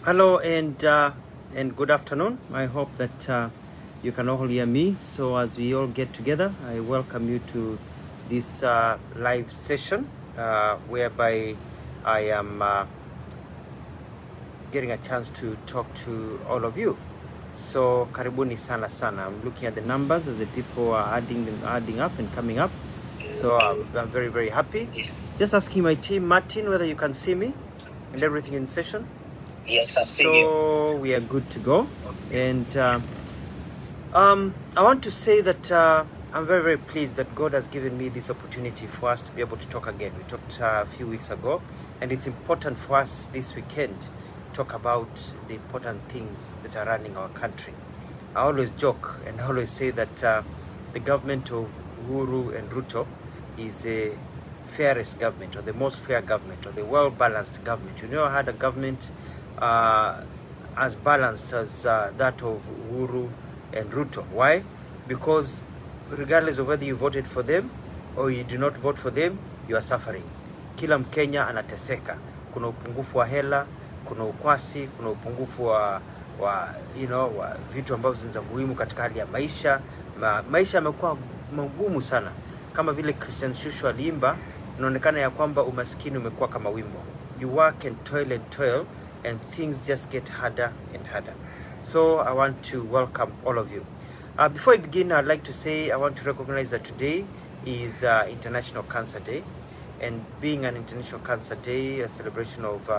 Hello and good afternoon. I hope that you can all hear me. So as we all get together, I welcome you to this live session whereby I am getting a chance to talk to all of you. So karibuni sana sana. I'm looking at the numbers as the people are adding up and coming up. So I'm very, very happy. Just asking my team, Martin, whether you can see me and everything in session. Yes, I've seen you. So we are good to go. And I want to say that I'm very, very pleased that God has given me this opportunity for us to be able to talk again. We talked a few weeks ago, and it's important for us this weekend to talk about the important things that are running our country. I always joke and I always say that the government of Uhuru and Ruto is a fairest government, or the most fair government, or the well-balanced government. You never had a government as balanced as that of Uhuru and Ruto. Why? Because regardless of whether you voted for them or you do not vote for them, you are suffering. Kila Mkenya anateseka. Kuna upungufu wa hela, kuna ukwasi, kuna upungufu wa vitu ambavyo ni muhimu katika hali ya maisha. Maisha yamekuwa magumu sana. Kama vile Christian Shusho aliimba, inaonekana ya kwamba umaskini umekuwa kama wimbo. You work and toil and things just get harder and harder. So I want to welcome all of you. Before I begin, I'd like to say I want to recognize that today is International Cancer Day. And being an International Cancer Day, a celebration of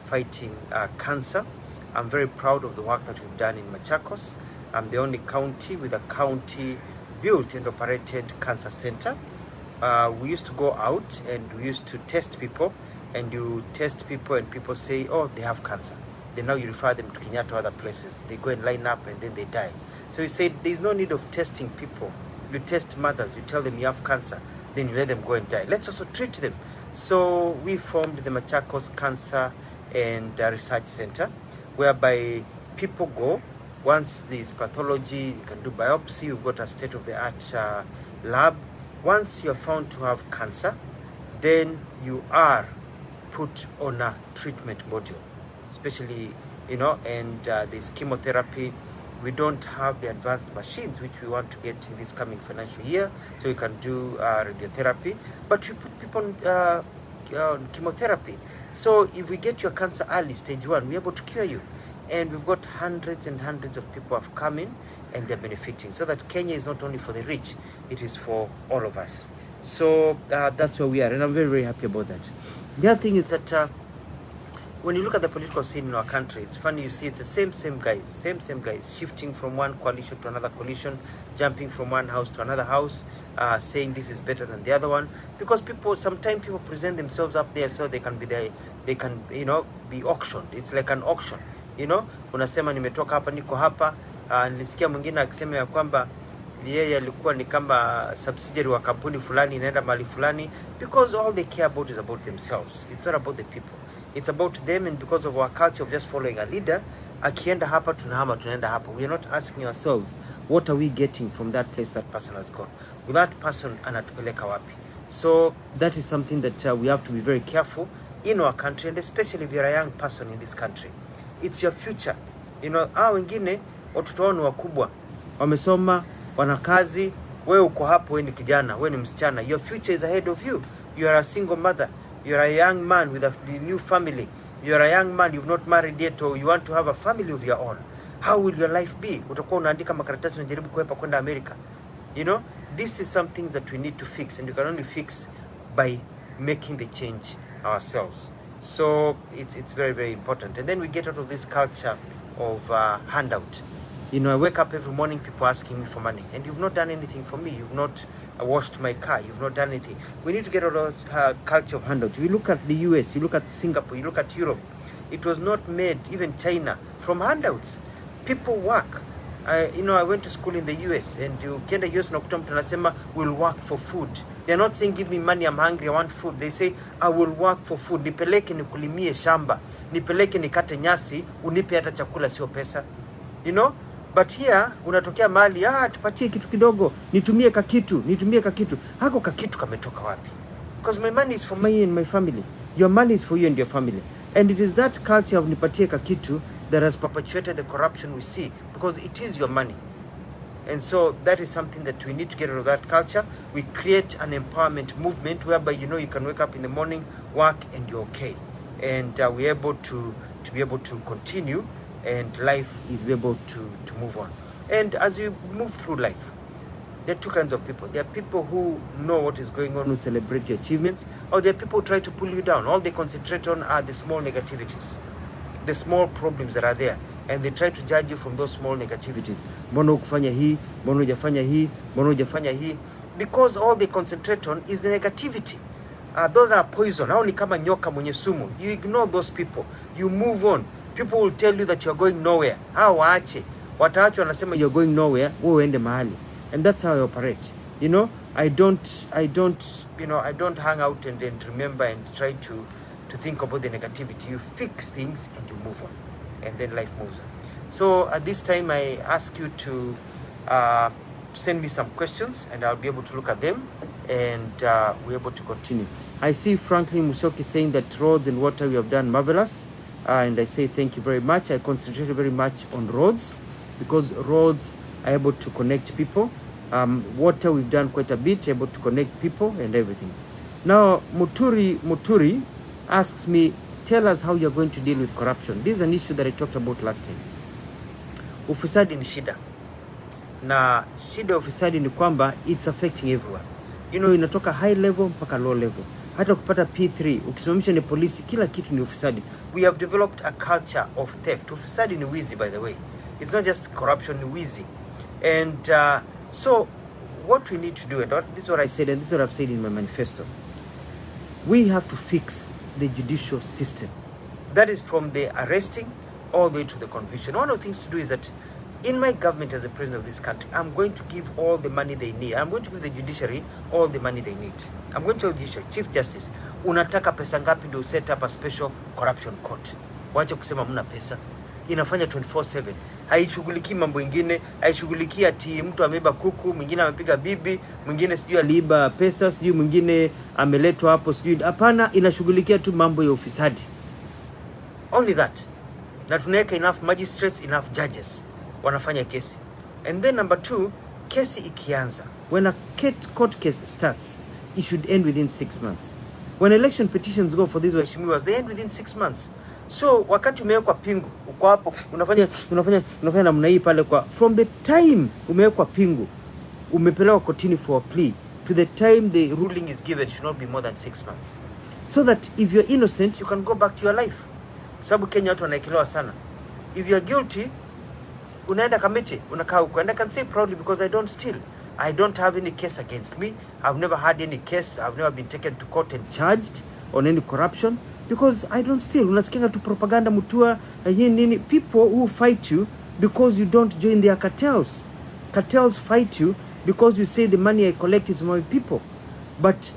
fighting cancer, I'm very proud of the work that we've done in Machakos. I'm the only county with a county-built and operated cancer center. We used to go out and we used to test people, and you test people and people say, oh, they have cancer. Then now you refer them to Kenyatta or other places. They go and line up and then they die. So you say there's no need of testing people. You test mothers, you tell them you have cancer, then you let them go and die. Let's also treat them. So we formed the Machakos Cancer and Research Center, whereby people go. Once there's pathology, you can do biopsy. We've got a state-of-the-art lab. Once you're found to have cancer, then you are put on a treatment module, especially, and there's chemotherapy. We don't have the advanced machines which we want to get in this coming financial year, so we can do radiotherapy, but we put people on chemotherapy. So if we get your cancer early, stage 1, we're able to cure you. And we've got hundreds and hundreds of people have come in and they're benefiting. So that Kenya is not only for the rich, it is for all of us. So that's where we are, and I'm very, very happy about that. The other thing is that when you look at the political scene in our country, it's funny, you see it's the same guys, shifting from one coalition to another coalition, jumping from one house to another house, saying this is better than the other one, because sometimes people present themselves up there so they can be auctioned. It's like an auction, unasema nimetoka hapa, niko hapa. Nilisikia mwingine akisema ya kwamba yeye alikuwa ni kama subsidiary wa kampuni fulani inaenda mali fulani, because all they care about is about themselves. It's not about the people. It's about them, and because of our culture of just following a leader, akienda hapa tunahama, tunaenda hapa. We are not asking ourselves, what are we getting from that place that person has gone? With that person anatupeleka wapi? So that is something that we have to be very careful in our country, and especially if you're a young person in this country. It's your future. Wengine watoto wao ni wakubwa, wamesoma, wana kazi, wewe uko hapo, wewe ni kijana, wewe ni msichana. Your future is ahead of you. You are a single mother. You are a young man with a new family. You are a young man, you've not married yet, or you want to have a family of your own. How will your life be? Utakuwa unaandika makaratasi unajaribu kuepa kwenda America. This is some things that we need to fix, and you can only fix by making the change ourselves. So it's very, very important. And then we get out of this culture of handout. I wake up every morning, people asking me for money, and you've not done anything for me. You've not washed my car. You've not done anything. We need to get out of culture of handout. You look at the US, you look at Singapore, you look at Europe. It was not made, even China, from handouts. People work. I went to school in the US, and you get the US nakuta mtu anasema will work for food. They're not saying give me money, I'm hungry, I want food. They say I will work for food. Nipeleke nikulimie shamba, nipeleke nikate nyasi, unipe hata chakula sio pesa. But here unatokea mali, tupatie kitu kidogo, nitumie kakitu. Hako kakitu kametoka wapi? Because my money is for me and my family. Your money is for you and your family. And it is that culture of nipatie kakitu that has perpetuated the corruption we see, because it is your money. And so that is something that we need to get out of that culture. We create an empowerment movement whereby, you know, you can wake up in the morning, work, and you're okay. And we're able to be able to continue, and life is able to move on. And as you move through life, there are two kinds of people. There are people who know what is going on, who celebrate your achievements, or there are people who try to pull you down. All they concentrate on are the small negativities, the small problems that are there, and they try to judge you from those small negativities. Mbona hukufanya hii, mbona hujafanya hii, mbona hujafanya hii, because all they concentrate on is the negativity. Those are poison. Hao ni kama nyoka mwenye sumu. You ignore those people, you move on. People will tell you that you're going nowhere. Hao waache, wataacho wanasema you're going nowhere, wewe uende mahali. And that's how I operate. You know, I don't hang out and remember and try to think about the negativity. You fix things and you move on, and then life moves on. So at this time, I ask you to send me some questions, and I'll be able to look at them, and we're able to continue. I see Franklin Musoki saying that roads and water we have done marvelous, and I say thank you very much. I concentrated very much on roads, because roads are able to connect people. Water we've done quite a bit, able to connect people and everything. Now Muturi asks me, tell us how you're going to deal with corruption. This is an issue that I talked about last time. Ufisadi ni shida, na shida ufisadi ni kwamba it's affecting everyone. You know, inatoka high level mpaka low level. Hata kupata P3, ukisimamisha ni polisi, kila kitu ni ufisadi. We have developed a culture of theft. Ufisadi ni wizi, by the way. It's not just corruption, ni wizi. And so what we need to do, and this is what I said, and this is what I've said in my manifesto, we have to fix the judicial system. That is from the arresting all the way to the conviction. One of the things to do is that in my government as the president of this country, I'm going to give all the money they need. I'm going to give the judiciary all the money they need. I'm going to tell the judiciary, Chief Justice, unataka pesa ngapi ndio set up a special corruption court? Wacha kusema mna pesa. Inafanya 24/7. Haishughulikii mambo ingine, haishughulikii ati mtu ameiba kuku, mwingine amepiga bibi, mwingine sijui aliiba pesa, sijui mwingine ameletwa hapo, sijui. Hapana, inashughulikia tu mambo ya ufisadi. Only that. Na tunaweka enough magistrates, enough judges wanafanya kesi. And then number 2, kesi ikianza, when a court case starts, it should end within 6 months. When election petitions go for these waheshimiwas, they end within 6 months. So wakati umewekwa pingu, uko hapo unafanya namna hii pale, kwa from the time umewekwa pingu, umepelewa kotini for a plea, to the time the ruling is given should not be more than 6 months. So that if you're innocent, you can go back to your life. Sababu Kenya watu wanaekelewa sana. If you're guilty, unaenda kamiti, unakaa huko. And I can say proudly, because I don't steal. I don't have any case against me. I've never had any case. I've never been taken to court and charged on any corruption, because I don't steal. Unasikia tu propaganda Mutua, nini. People who fight you because you don't join their cartels. Cartels fight you because you say the money I collect is my people. But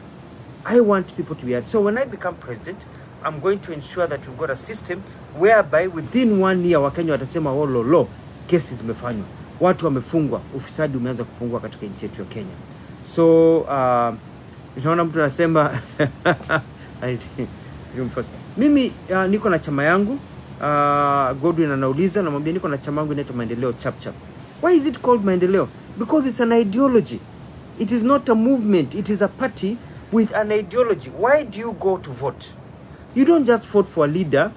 I want people to be at. So when I become president, I'm going to ensure that we've got a system whereby within 1 year Wakenya watasema oh lolo, kesi zimefanywa, watu wamefungwa, ufisadi umeanza kupungua katika nchi yetu ya Kenya. So naona mtu anasema mimi niko na chama yangu. Godwin anauliza, namwambia niko na chama yangu inaitwa Maendeleo Chap. Why is it called Maendeleo? Because it's an ideology. It is not a movement. It is a party with an ideology. Why do you go to vote? You don't just vote for a leader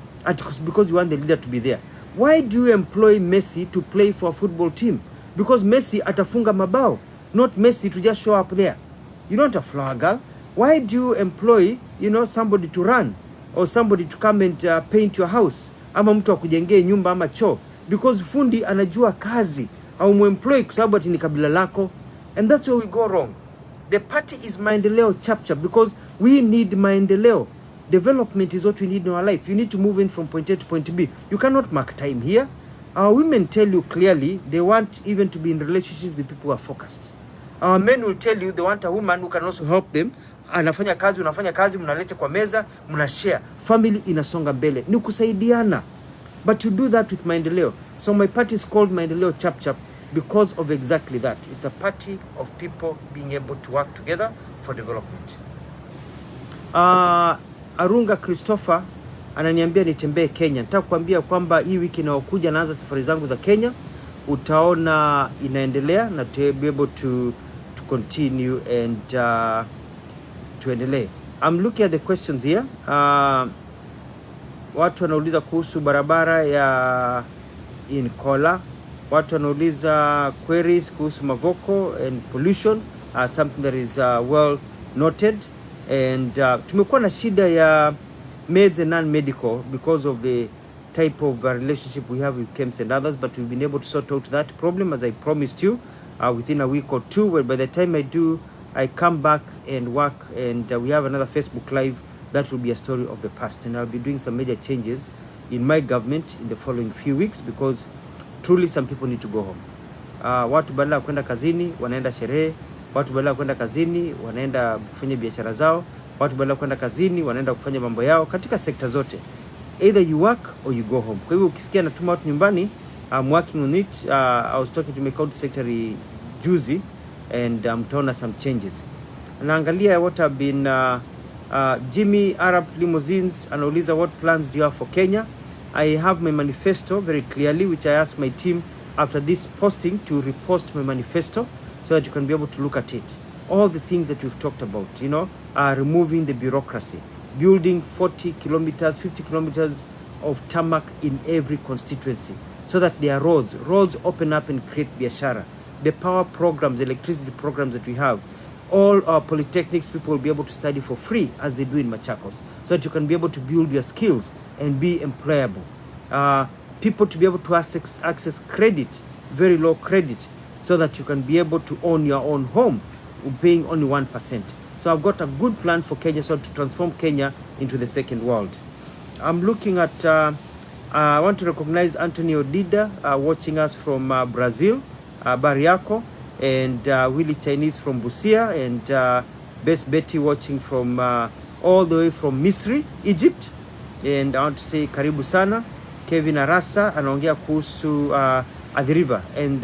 because you want the leader to be there. Why do you employ Messi to play for a football team? Because Messi atafunga mabao, not Messi to just show up there. You don't have flower girl. Why do you employ, somebody to run, or somebody to come and paint your house, ama mtu akujengee nyumba ama choo? Because fundi anajua kazi, au muemploy kwa sababu ati ni kabila lako. And that's where we go wrong. The party is Maendeleo Chap because we need Maendeleo. Development is what we need in our life. You need to move in from point A to point B. You cannot mark time here. Our women tell you clearly they want even to be in relationships with people who are focused. Our men will tell you they want a woman who can also help them. Anafanya kazi, unafanya kazi, mnaleta kwa meza, mnashare. Family inasonga mbele. Ni kusaidiana. But you do that with Maendeleo. So my party is called Maendeleo Chap because of exactly that. It's a party of people being able to work together for development. Arunga Christopher ananiambia nitembee Kenya. Nataka kuambia kwamba hii wiki inayokuja naanza safari zangu za Kenya. Utaona inaendelea na to be able to continue and tuendelee. I'm looking at the questions here. Watu wanauliza kuhusu barabara ya Inkola. Watu wanauliza queries kuhusu Mavoko and pollution, something that is well noted. And tumekuwa na shida ya meds and non-medical because of the type of relationship we have with camps and others, but we've been able to sort out that problem, as I promised you, within a week or two. Well, by the time I do, I come back and work, and we have another Facebook Live that will be a story of the past, and I'll be doing some major changes in my government in the following few weeks, because truly some people need to go home. Watu badala ya kwenda kazini wanaenda sherehe, watu badala ya kwenda kazini wanaenda kufanya biashara zao, watu badala ya kwenda kazini wanaenda kufanya mambo yao katika sekta zote. Either you work or you go home. Kwa hivyo ukisikia natuma watu nyumbani, I'm working on it. I was talking to my county secretary juzi, and mtaona some changes. Naangalia what have been Jimmy Arab Limousines anauliza what plans do you have for Kenya? I have my manifesto very clearly, which I asked my team after this posting to repost my manifesto so that you can be able to look at it. All the things that we've talked about, you know, removing the bureaucracy, building 40 kilometers, 50 kilometers of tarmac in every constituency so that there are roads open up and create biashara. The power programs, the electricity programs that we have, all our polytechnics people will be able to study for free as they do in Machakos, so that you can be able to build your skills and be employable. People to be able to access credit, very low credit, so that you can be able to own your own home, paying only 1%. So I've got a good plan for Kenya, so to transform Kenya into the second world. I'm looking at, I want to recognize Anthony Odida watching us from Brazil, Bariako, and Willie Chinese from Busia, and Best Betty watching from all the way from Misri, Egypt. And I want to say karibu sana. Kevin Arasa anaongea kuhusu Athi River and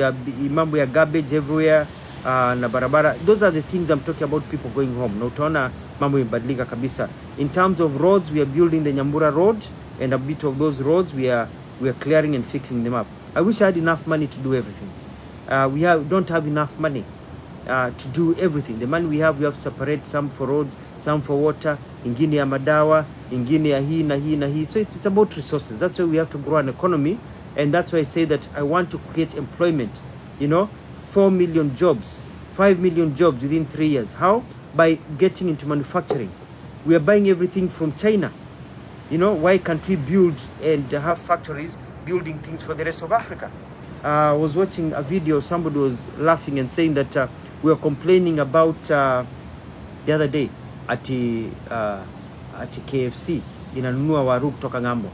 mambo ya garbage everywhere na barabara. Those are the things I'm talking about, people going home. Na utaona mambo imebadilika kabisa. In terms of roads, we are building the Nyambura road, and a bit of those roads we are clearing and fixing them up. I wish I had enough money to do everything. We don't have enough money to do everything. The money we have to separate, some for roads, some for water, ingine ya madawa, ingine ya hii na hii na hii. So it's about resources. That's why we have to grow an economy, and that's why I say that I want to create employment. You know, 4 million jobs, 5 million jobs within 3 years. How? By getting into manufacturing. We are buying everything from China. You know, why can't we build and have factories building things for the rest of Africa? I was watching a video, somebody was laughing and saying that we were complaining about the other day at KFC inanunua waru kutoka ngambo.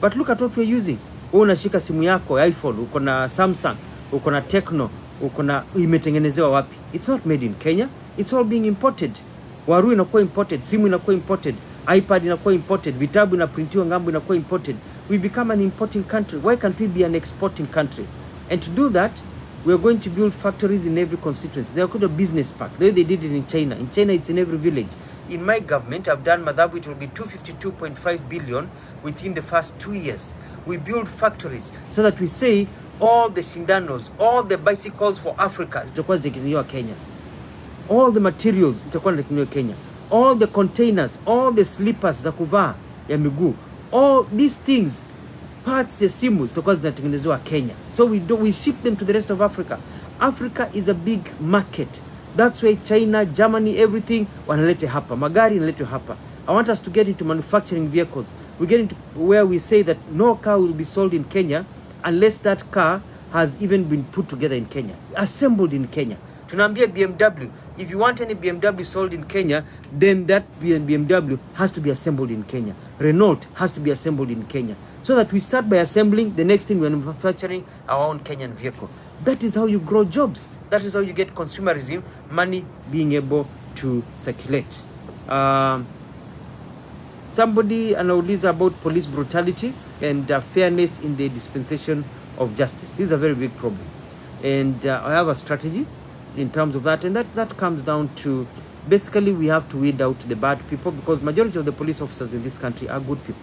But look at what we're using. Wewe unashika simu yako iPhone, uko na Samsung, uko na Tecno, uko na imetengenezewa wapi? It's not made in Kenya. It's all being imported. Waru inakuwa imported, simu inakuwa imported, iPad inakuwa imported, vitabu inaprintiwa ngambo inakuwa imported. We become an importing country. Why can't we be an exporting country? And to do that, we are going to build factories in every constituency. They are called a business park. The way they did it in China. In China, it's in every village. In my government, I've done Madhabu, it will be 252.5 billion within the first 2 years. We build factories so that we say all the shindanos, all the bicycles for Africa, zitakuwa zinatengenezwa Kenya. All the materials, zitakuwa zinatengenezwa Kenya. All the containers, all the slippers za kuvaa ya miguu, all these things, parts ya simu zitakuwa zinatengenezwa Kenya. So we ship them to the rest of Africa. Africa is a big market. That's why China, Germany, everything wanalete hapa. Magari inaletwe hapa. I want us to get into manufacturing vehicles. We get into where we say that no car will be sold in Kenya unless that car has even been put together in Kenya, assembled in Kenya. Tunaambia BMW, if you want any BMW sold in Kenya, then that BMW has to be assembled in Kenya. Renault has to be assembled in Kenya. So that we start by assembling, the next thing we're manufacturing our own Kenyan vehicle. That is how you grow jobs. That is how you get consumerism, money being able to circulate. Somebody anauliza about police brutality and fairness in the dispensation of justice. This is a very big problem. And I have a strategy in terms of that. And that comes down to Basically, we have to weed out the bad people, because majority of the police officers in this country are good people.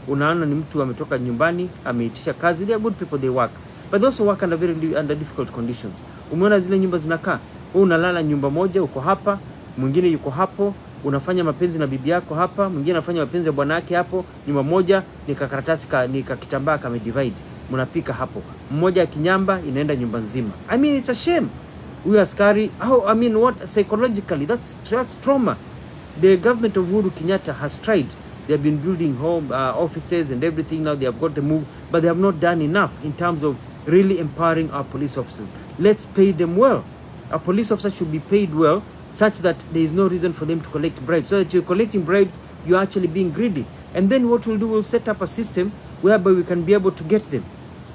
Unaona ni mtu ametoka nyumbani, ameitisha kazi, they are good people, they work. But they also work under difficult conditions. Umeona zile nyumba zinakaa, wewe unalala nyumba moja, uko hapa, mwingine yuko hapo, unafanya mapenzi na bibi yako hapa, mwingine anafanya mapenzi na bwana yake hapo, nyumba moja ni kakaratasi ni kakitambaa kame divide. Mnapika hapo. Mmoja akinyamba inaenda nyumba nzima. I mean, it's a shame. We askari, I mean, what psychologically, that's trauma. The government of Uhuru Kenyatta has tried. They have been building home offices and everything. Now they have got the move, but they have not done enough in terms of really empowering our police officers. Let's pay them well. Our police officers should be paid well, such that there is no reason for them to collect bribes. So that you're collecting bribes, you're actually being greedy. And then what we'll do, we'll set up a system whereby we can be able to get them.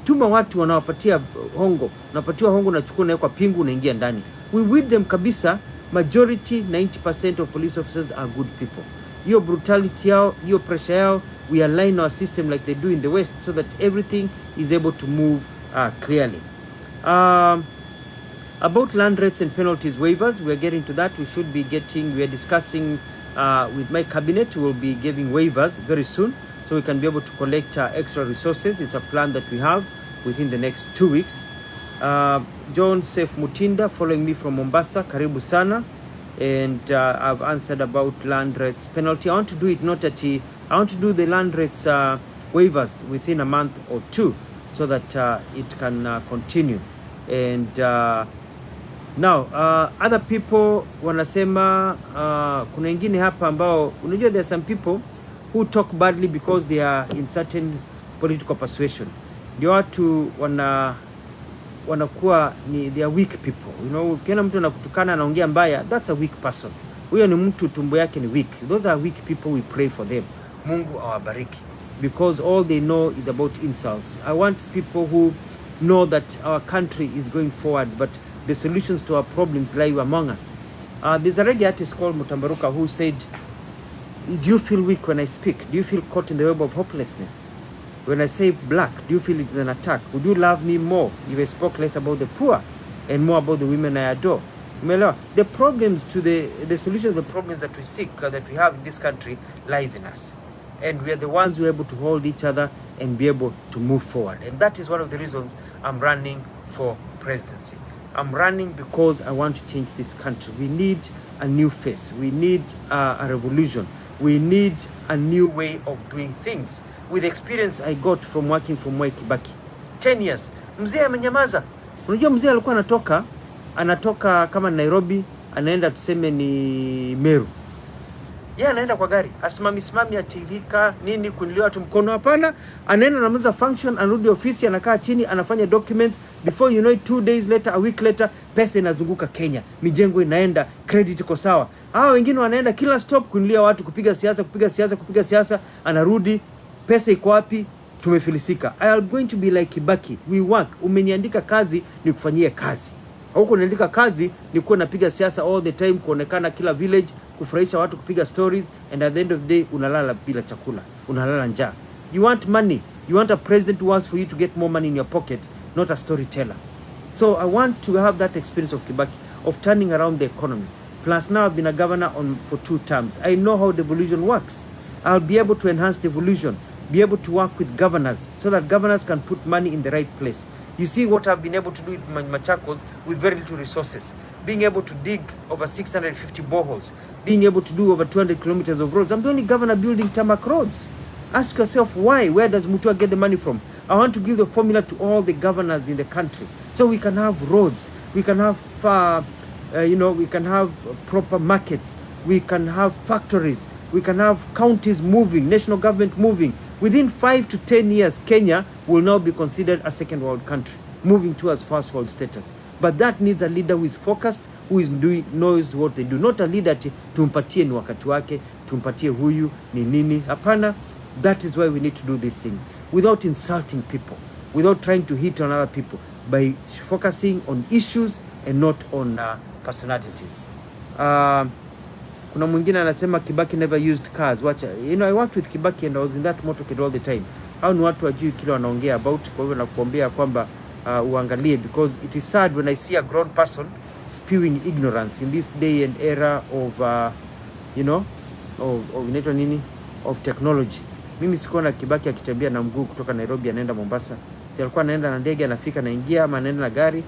Tuma watu wanawapatia hongo, unapatiwa hongo, unachukua na kwa pingu, unaingia ndani. We with them kabisa. Majority 90% of police officers are good people. Your brutality yao, your pressure yao, we align our system like they do in the West, so that everything is able to move clearly. About land rates and penalties waivers, we are getting to that. We are discussing with my cabinet. We will be giving waivers very soon, so we can be able to collect extra resources. It's a plan that we have within the next 2 weeks. John Safe Mutinda, following me from Mombasa, karibu sana. And I've answered about land rates penalty. I want to do it I want to do the land rates waivers within a month or two, so that it can continue. And now other people wanasema kuna wengine hapa ambao unajua, there are some people who talk badly because they are in certain political persuasion. Ndio watu wanakuwa they are weak people. You know, ukiona mtu anakutukana anaongea mbaya, that's a weak person. Huyo ni mtu tumbo yake ni weak. Those are weak people, we pray for them. Mungu awabariki, because all they know is about insults. I want people who know that our country is going forward, but the solutions to our problems lie among us. There's a reggae artist called Mutambaruka who said, do you feel weak when I speak? Do you feel caught in the web of hopelessness? When I say black, do you feel it's an attack? Would you love me more if I spoke less about the poor and more about the women I adore? The problems to the solution of the problems that we seek, that we have in this country, lies in us. And we are the ones who are able to hold each other and be able to move forward. And that is one of the reasons I'm running for presidency. I'm running because I want to change this country. We need a new face. We need a revolution. We need a new way of doing things. With the experience I got from working for Mwai Kibaki, 10 years, mzee amenyamaza. Unajua mzee alikuwa anatoka kama Nairobi, anaenda tuseme ni Meru. Yeye anaenda kwa gari, asimami atilika nini kunilia watu mkono, hapana. Anaenda anamaliza function, anarudi ofisi, anakaa chini, anafanya documents. Before you know it, 2 days later, a week later, pesa inazunguka Kenya, mijengo inaenda, credit iko sawa. Hao wengine wanaenda kila stop kunilia watu, kupiga siasa, anarudi, pesa iko wapi? Tumefilisika. I am going to be like Kibaki. We work. Umeniandika kazi ni kufanyia kazi. Huko unaandika kazi ni kuwa napiga siasa all the time, kuonekana kila village, kufurahisha watu, kupiga stories, and at the end of the day unalala bila chakula, unalala njaa. You want money. You want a president who wants for you to get more money in your pocket, not a storyteller. So I want to have that experience of Kibaki, of turning around the economy. Plus now I've been a governor for 2 terms. I know how devolution works. I'll be able to enhance devolution, be able to work with governors, so that governors can put money in the right place. You see what I've been able to do with Machakos with very little resources. Being able to dig over 650 boreholes, being able to do over 200 kilometers of roads. I'm the only governor building tarmac roads. Ask yourself why? Where does Mutua get the money from? I want to give the formula to all the governors in the country, so we can have roads, we can have we can have proper markets, we can have factories, we can have counties moving, national government moving. Within 5 to 10 years, Kenya will now be considered a second world country, moving towards first world status. But that needs a leader who is focused, who is knows what they do. Not a leader tumpatie ni wakati wake, tumpatie huyu ni nini. Hapana. That is why we need to do these things without insulting people, without trying to hit on other people, by focusing on issues and not on personalities. Kuna mwingine anasema Kibaki never used cars. Wacha, I worked with Kibaki and I was in that motorcade all the time. Hao ni watu wajui kile wanaongea about. Kwa hivyo nakuambia kwamba uangalie, because it is sad when I see a grown person spewing ignorance in this day and era of inaitwa nini, of technology. Mimi sikuona Kibaki akitembea na mguu kutoka Nairobi anaenda Mombasa. Si alikuwa anaenda na ndege, anafika anaingia, ama anaenda na gari.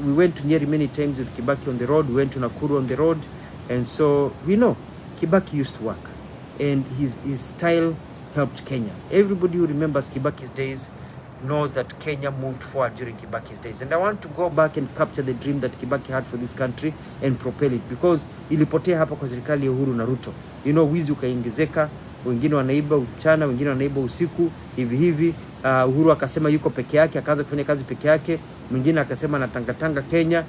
We went to Nyeri many times with Kibaki on the road. We went to Nakuru on the road, and so we know Kibaki used to work, and his style helped Kenya. Everybody who remembers Kibaki's days knows that Kenya moved forward during Kibaki's days, and I want to go back and capture the dream that Kibaki had for this country and propel it, because ilipotea hapa kwa serikali ya Uhuru na Ruto. Wizi ukaongezeka, wengine wanaiba uchana, wengine wanaiba usiku hivi. Uhuru akasema yuko peke yake, akaanza kufanya kazi peke yake. Mwingine akasema anatangatanga Kenya,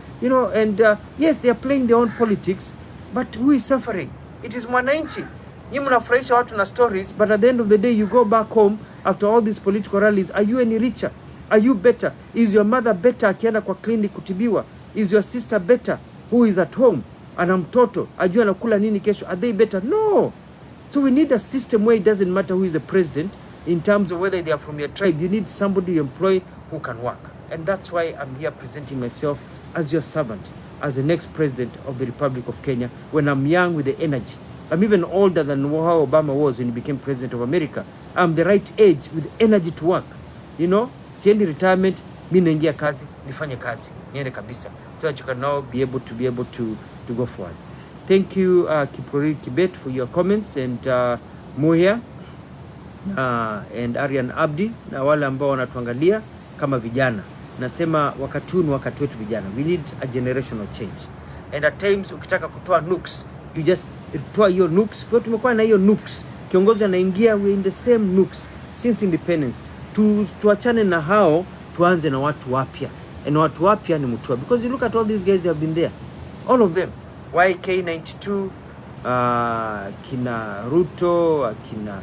and yes, they are playing their own politics, but who is suffering? It is mwananchi. Nyinyi mnafurahisha watu na stories, but at the end of the day you go back home after all these political rallies. Are you any richer? Are you better? Is your mother better akienda kwa clinic kutibiwa? Is your sister better who is at home ana mtoto ajua anakula nini kesho? Are they better? No. So we need a system where it doesn't matter who is the president in terms of whether they are from your tribe. You need somebody you employ who can work, and that's why I'm here presenting myself as your servant, as the next president of the Republic of Kenya, when I'm young with the energy. I'm even older than how Obama was when he became president of America. I'm the right age with energy to work. Siendi retirement, mimi naingia kazi, nifanye kazi, niende kabisa, so that you can now be able to go forward. Thank you Kiprori Kibet for your comments, and Muhia and Arian Abdi na wale ambao wanatuangalia kama vijana. Nasema wakati huu ni wakati wetu vijana. We need a generational change. And at times ukitaka kutoa nukes, you just toa hiyo nukes. Kwa tumekuwa na hiyo nukes, kiongozi anaingia, we in the same nukes since independence. Tuachane na hao, tuanze na watu wapya. And watu wapya ni Mutua, because you look at all these guys, they have been there, all of them. YK92, kina Ruto, kina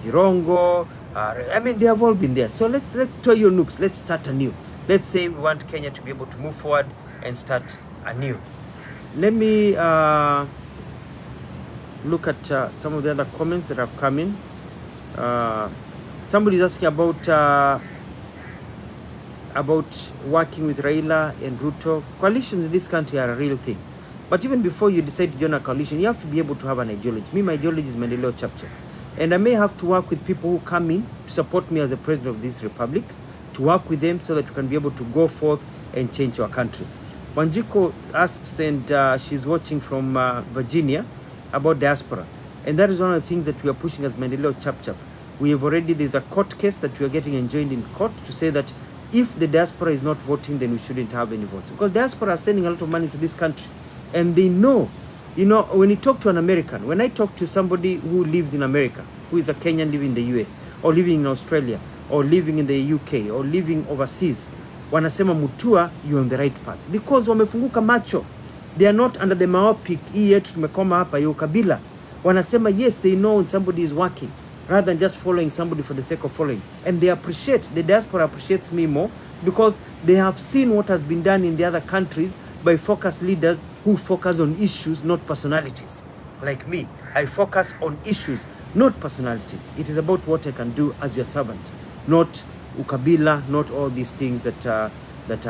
Jirongo, I mean, they have all been there. So let's toy your nukes. Let's start anew. Let's say we want Kenya to be able to move forward and start anew. Let me look at some of the other comments that have come in. Somebody is asking about working with Raila and Ruto. Coalitions in this country are a real thing. But even before you decide to join a coalition, you have to be able to have an ideology. Me, my ideology is Maendeleo chapter. And I may have to work with people who come in to support me as the president of this republic, to work with them so that we can be able to go forth and change our country. Wanjiko asks, and she's watching from Virginia, about diaspora. And that is one of the things that we are pushing as Maendeleo chapter. We have already, there's a court case that we are getting enjoined in court to say that if the diaspora is not voting, then we shouldn't have any votes. Because diaspora are sending a lot of money to this country. And they know, when you talk to an American, when I talk to somebody who lives in America, who is a Kenyan living in the US, or living in Australia, or living in the UK, or living overseas, wanasema Mutua, you're on the right path. Because wamefunguka macho. They are not under the myopic, hii yetu tumekoma hapa, yo kabila. Wanasema yes, they know when somebody is working, rather than just following somebody for the sake of following. And they appreciate, the diaspora appreciates me more, because they have seen what has been done in the other countries by focused leaders who focus on issues, not personalities. Like me, I focus on issues, not personalities. It is about what I can do as your servant, not ukabila, not all these things that are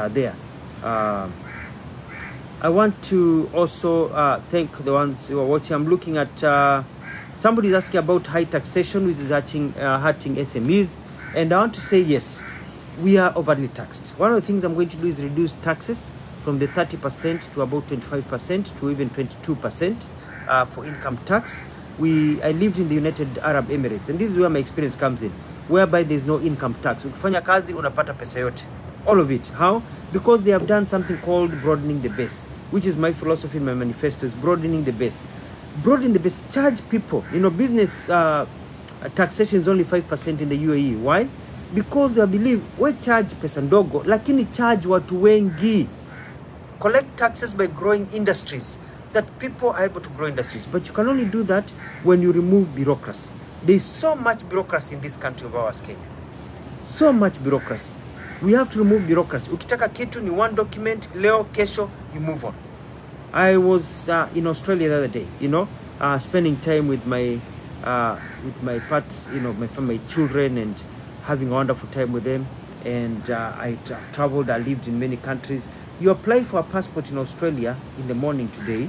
there. I want to also thank the ones who are watching. I'm looking at somebody is asking about high taxation, which is hurting SMEs, and I want to say yes, we are overly taxed. One of the things I'm going to do is reduce taxes from the 30% to about 25% to even 22% for income tax. I lived in the United Arab Emirates, and this is where my experience comes in, whereby there's no income tax. Ukifanya kazi unapata pesa yote, all of it. How? Because they have done something called broadening the base, which is my philosophy in my manifesto, is broadening the base. Broaden the base, charge people. Business taxation is only 5% in the UAE. Why? Because they believe we charge pesa ndogo, lakini charge watu wengi. Collect taxes by growing industries, so that people are able to grow industries. But you can only do that when you remove bureaucracy. There is so much bureaucracy in this country of ours, Kenya. So much bureaucracy. We have to remove bureaucracy. Ukitaka kitu ni one document, leo, kesho, you move on. I was in Australia the other day, spending time with my my children, and having a wonderful time with them. And I traveled, I lived in many countries. You apply for a passport in Australia in the morning today,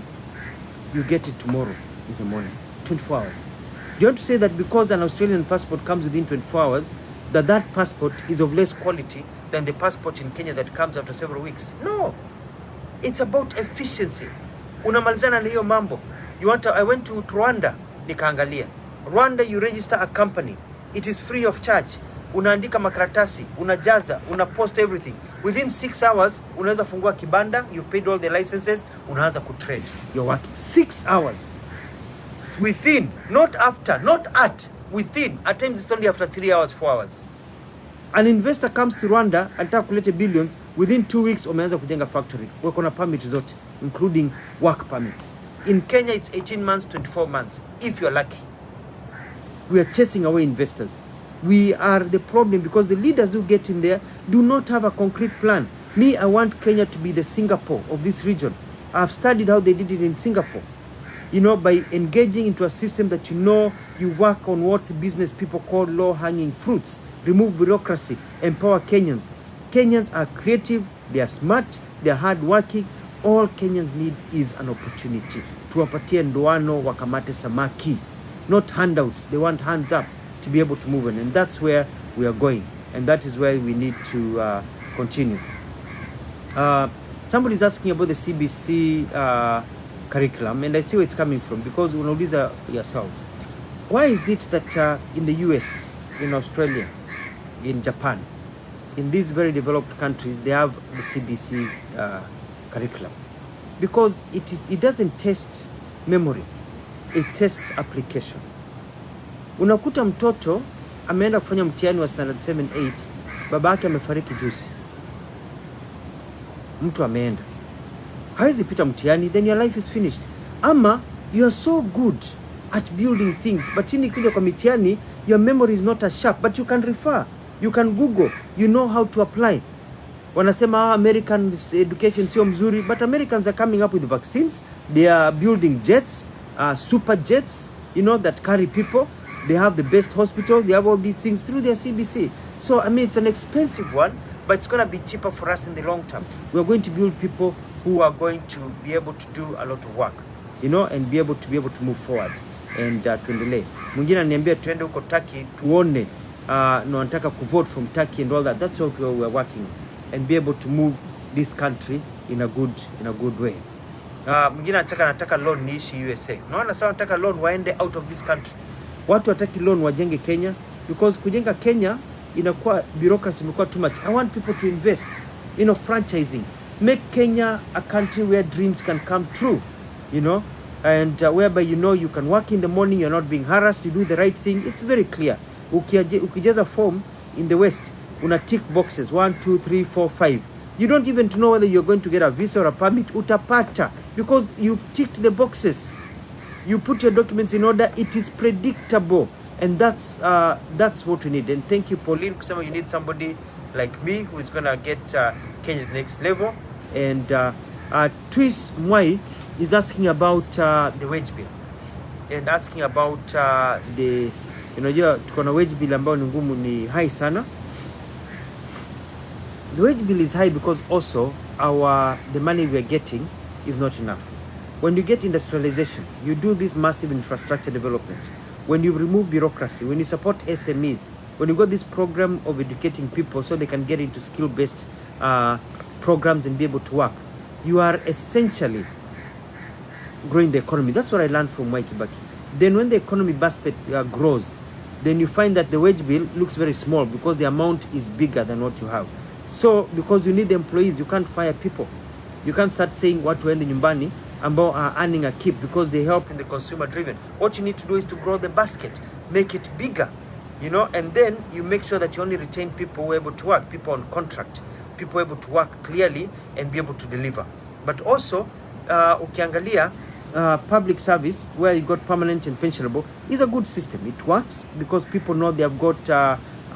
you get it tomorrow in the morning, 24 hours. Do you want to say that because an Australian passport comes within 24 hours, that passport is of less quality than the passport in Kenya that comes after several weeks? No. It's about efficiency. Unamalizana na hiyo mambo. I went to Rwanda, nikaangalia. Rwanda, you register a company. It is free of charge. Unaandika makaratasi, unajaza, unapost everything. Within 6 hours, unaweza fungua kibanda, you've paid all the licenses, unaanza kutrade. You're working 6 hours. Within, not after, not at, within. At times it's only after 3 hours, 4 hours. An investor comes to Rwanda and calculate billions. Within 2 weeks, umeanza kujenga factory. Wako na permit zote, including work permits. In Kenya, it's 18 months, 24 months, if you're lucky. We are chasing away investors. We are the problem because the leaders who get in there do not have a concrete plan. Me, I want Kenya to be the Singapore of this region. I've studied how they did it in Singapore. You know, by engaging into a system that you work on what business people call low-hanging fruits. Remove bureaucracy, empower Kenyans. Kenyans are creative, they are smart, they are hardworking. All Kenyans need is an opportunity. Tuwapatie ndoano wakamate samaki. Not handouts, they want hands up to be able to move on. And that's where we are going. And that is where we need to continue. Somebody is asking about the CBC curriculum, and I see where it's coming from, because unauliza yourselves, why is it that in the US, in Australia, in Japan, in these very developed countries, they have the CBC curriculum? Because it doesn't test memory, it tests application. Unakuta mtoto ameenda kufanya mtihani wa standard 7 8, baba yake amefariki juzi. Mtu ameenda, hawezi pita mtihani, then your life is finished. Ama you are so good at building things, but ini kuja kwa mtihani, your memory is not as sharp, but you can refer, you can Google, you know how to apply. Wanasema American education sio mzuri, but Americans are coming up with vaccines. They are building jets, super jets, you know, that carry people. They have the best hospitals. They have all these things through their CBC. So, I mean, it's an expensive one, but it's going to be cheaper for us in the long term. We're going to build people who are going to be able to do a lot of work, you know, and be able to move forward and tuendelee. Mwingine ananiambia tuende huko Turkey tuone na nataka kuvote from Turkey and all that. That's what we're working on, and be able to move this country in a good way. Mwingine anataka loan niishi USA. Unaona sasa anataka loan waende out of this country. Watu wataki loan wajenge Kenya, because kujenga Kenya inakuwa bureaucracy imekuwa too much. I want people to invest, you know, franchising. Make Kenya a country where dreams can come true, you know, and whereby, you know, you can work in the morning, you're not being harassed, you do the right thing. It's very clear. Ukijaza form in the West, una tick boxes 1 2 3 4 5. You don't even know whether you're going to get a visa or a permit. Utapata, because you've ticked the boxes. You put your documents in order. It is predictable, and that's what we need. And thank you, Pauline, kusema you need somebody like me who is gonna get Kenya's next level. And Twis Mwai is asking about the wage bill, and asking about the, you know, tuko na wage bill ambayo ni ngumu, ni high sana. The wage bill is high because also the money we are getting is not enough. When you get industrialization, you do this massive infrastructure development. When you remove bureaucracy, when you support SMEs, when you got this program of educating people so they can get into skill-based programs and be able to work, you are essentially growing the economy. That's what I learned from Mwai Kibaki. Then when the economy basket grows, then you find that the wage bill looks very small because the amount is bigger than what you have. So because you need the employees, you can't fire people. You can't start saying watu waende nyumbani ambao are earning a keep because they help in the consumer driven. What you need to do is to grow the basket, make it bigger, you know, and then you make sure that you only retain people who are able to work, people on contract, people able to work clearly and be able to deliver. But also, ukiangalia public service where you got permanent and pensionable is a good system. It works because people know they have got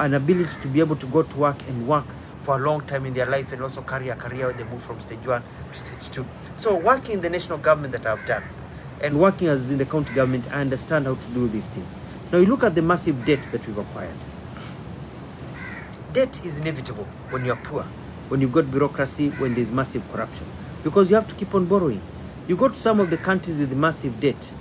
an ability to be able to go to work and work for a long time in their life, and also carry a career when they move from stage 1 to stage 2. So working in the national government that I've done, and working as in the county government, I understand how to do these things. Now you look at the massive debt that we've acquired. Debt is inevitable when you're poor. when you've got bureaucracy, when there's massive corruption. Because you have to keep on borrowing. You go to some of the countries with massive debt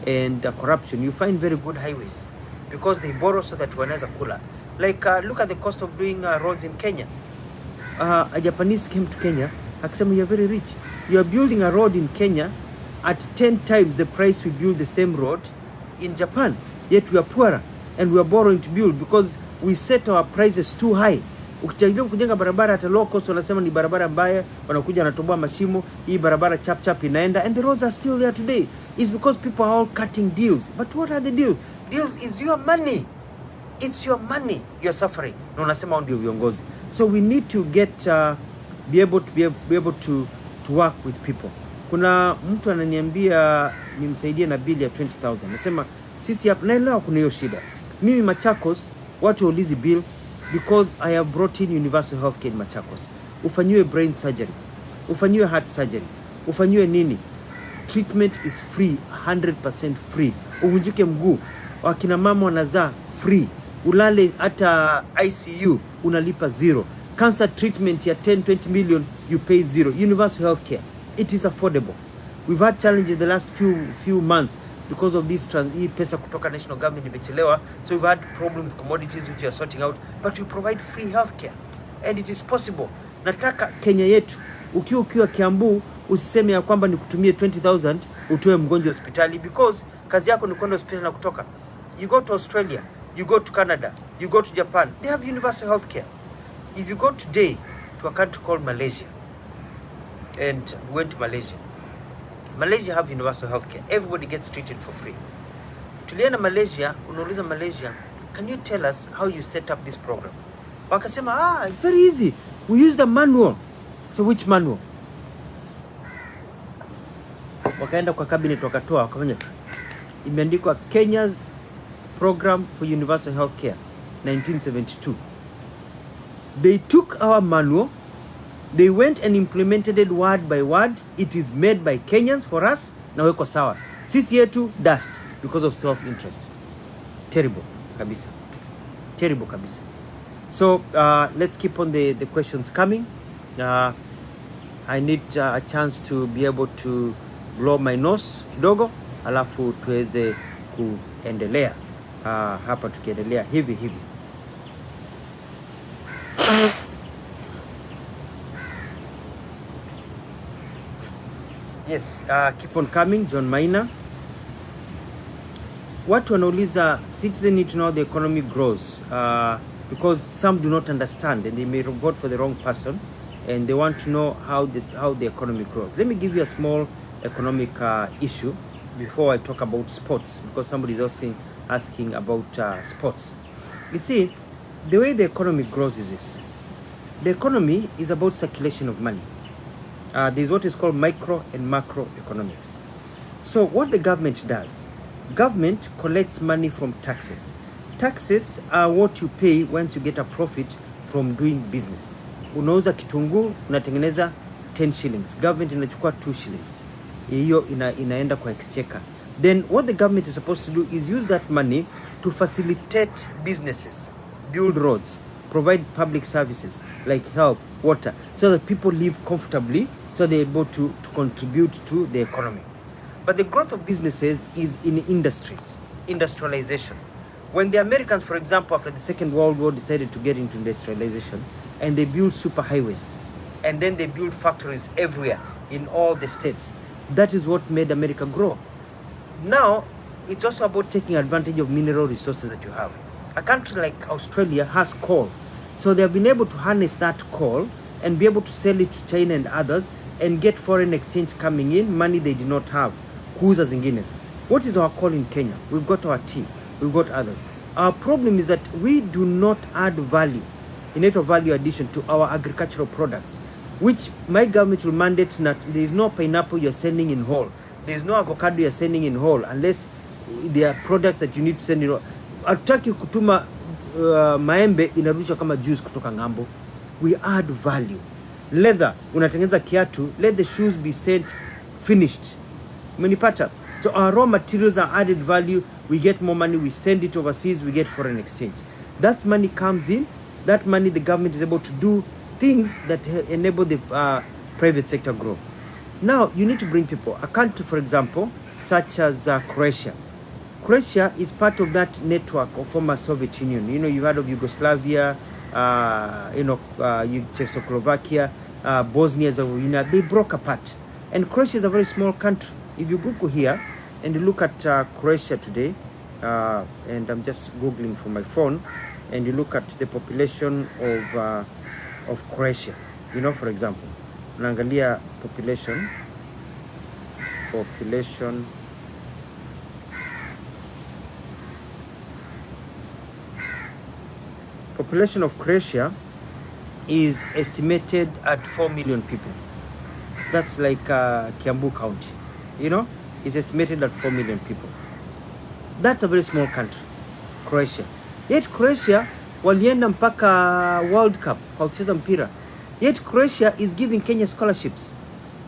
and corruption, you find very good highways because they borrow so that wanaweza kula. Like look at the cost of doing roads in Kenya. A Japanese came to Kenya, akasema, you're very rich. You're building a road in Kenya at 10 times the price we build the same road in Japan. Yet we are poorer and we are borrowing to build because we set our prices too high. Ukijaribu kujenga barabara at a low cost, wanasema ni barabara mbaya, wanakuja wanatoboa mashimo, hii barabara chap chap inaenda, and the roads are still there today. It's because people are all cutting deals. But what are the deals? Deals is your money. It's your money you're suffering. Na unasema ndio viongozi. So we need to get be able to work with people. Kuna mtu ananiambia nimsaidie na bili ya 20,000. Nasema sisi hapa naelewa kuna hiyo shida. Mimi Machakos watu waulizi bill because I have brought in universal healthcare in Machakos. Ufanyiwe brain surgery, ufanyiwe heart surgery, ufanyiwe nini, treatment is free, 100% free. Uvunjike mguu, wakina mama wanazaa free, ulale hata ICU unalipa zero. Cancer treatment ya 10-20 million you pay zero. Universal healthcare, it is affordable. We've had challenges the last few months because of this hii pesa kutoka national government imechelewa, so we've had problems with commodities which we are sorting out, but we provide free healthcare and it is possible. Nataka Kenya yetu ukiwa Kiambu usiseme ya kwamba nikutumie 20,000 utoe mgonjwa hospitali, because kazi yako ni kwenda hospitali na kutoka. You go to Australia, you go to Canada, you go to Japan, they have universal healthcare. If you go today to a country called Malaysia, and we went to Malaysia have universal healthcare. Everybody gets treated for free. Tulienda Malaysia, unauliza Malaysia, can you tell us how you set up this program? Wakasema, it's very easy. We use the manual. So which manual? Wakaenda kwa cabinet wakatoa, wakafanya imeandikwa Kenya's Program for Universal Healthcare 1972. They took our manual, they went and implemented it word by word. It is made by Kenyans for us. Na weko sawa. Sisi yetu dust because of self-interest. Terrible kabisa. Terrible kabisa. So let's keep on the questions coming. I need a chance to be able to blow my nose kidogo, alafu tuweze kuendelea. Hapa tukiendelea hivi. Yes, keep on coming. John Maina. Watu wanauliza, citizens need to know the economy grows because some do not understand and they may vote for the wrong person and they want to know how the economy grows. Let me give you a small economic issue before I talk about sports, because somebody is asking about sports. You see, the way the economy grows is this. The economy is about circulation of money. There's what is called micro and macro economics. So what the government does, government collects money from taxes. Taxes are what you pay once you get a profit from doing business. Unauza kitunguu, unatengeneza 10 shillings. Government inachukua 2 shillings. Hiyo inaenda kwa exchequer. Then what the government is supposed to do is use that money to facilitate businesses, build roads, provide public services like health, water, so that people live comfortably, so they're able to contribute to the economy. But the growth of businesses is in industries, industrialization. When the Americans, for example, after the Second World War decided to get into industrialization, and they built super highways, and then they built factories everywhere in all the states, that is what made America grow. Now, it's also about taking advantage of mineral resources that you have. A country like Australia has coal. So they have been able to harness that coal and be able to sell it to China and others and get foreign exchange coming in, money they did not have. Kuuza zingine. What is our coal in Kenya? We've got our tea. We've got others. Our problem is that we do not add value, net of value addition to our agricultural products, which my government will mandate that there is no pineapple you're sending in whole. There is no avocado you're sending in whole unless there are products that you need to send in whole. Hatutaki kutuma maembe inarudishwa kama juice kutoka ngambo. We add value. Leather, unatengeneza kiatu, let the shoes be sent finished. Umenipata? So our raw materials are added value, we get more money, we send it overseas, we get foreign exchange. That money comes in, that money the government is able to do things that enable the private sector grow. Now, you need to bring people. A country, for example, such as Croatia. Croatia is part of that network of former Soviet Union. You know, you heard of Yugoslavia, Czechoslovakia, Bosnia-Herzegovina. They broke apart. And Croatia is a very small country. If you Google here and you look at Croatia today, and I'm just Googling from my phone, and you look at the population of Croatia, you know, for example, unaangalia population of Croatia is estimated at 4 million people. That's like Kiambu County, you know, it's estimated at 4 million people. That's a very small country, Croatia. Yet Croatia walienda mpaka World Cup kwa kucheza mpira. Yet Croatia is giving Kenya scholarships.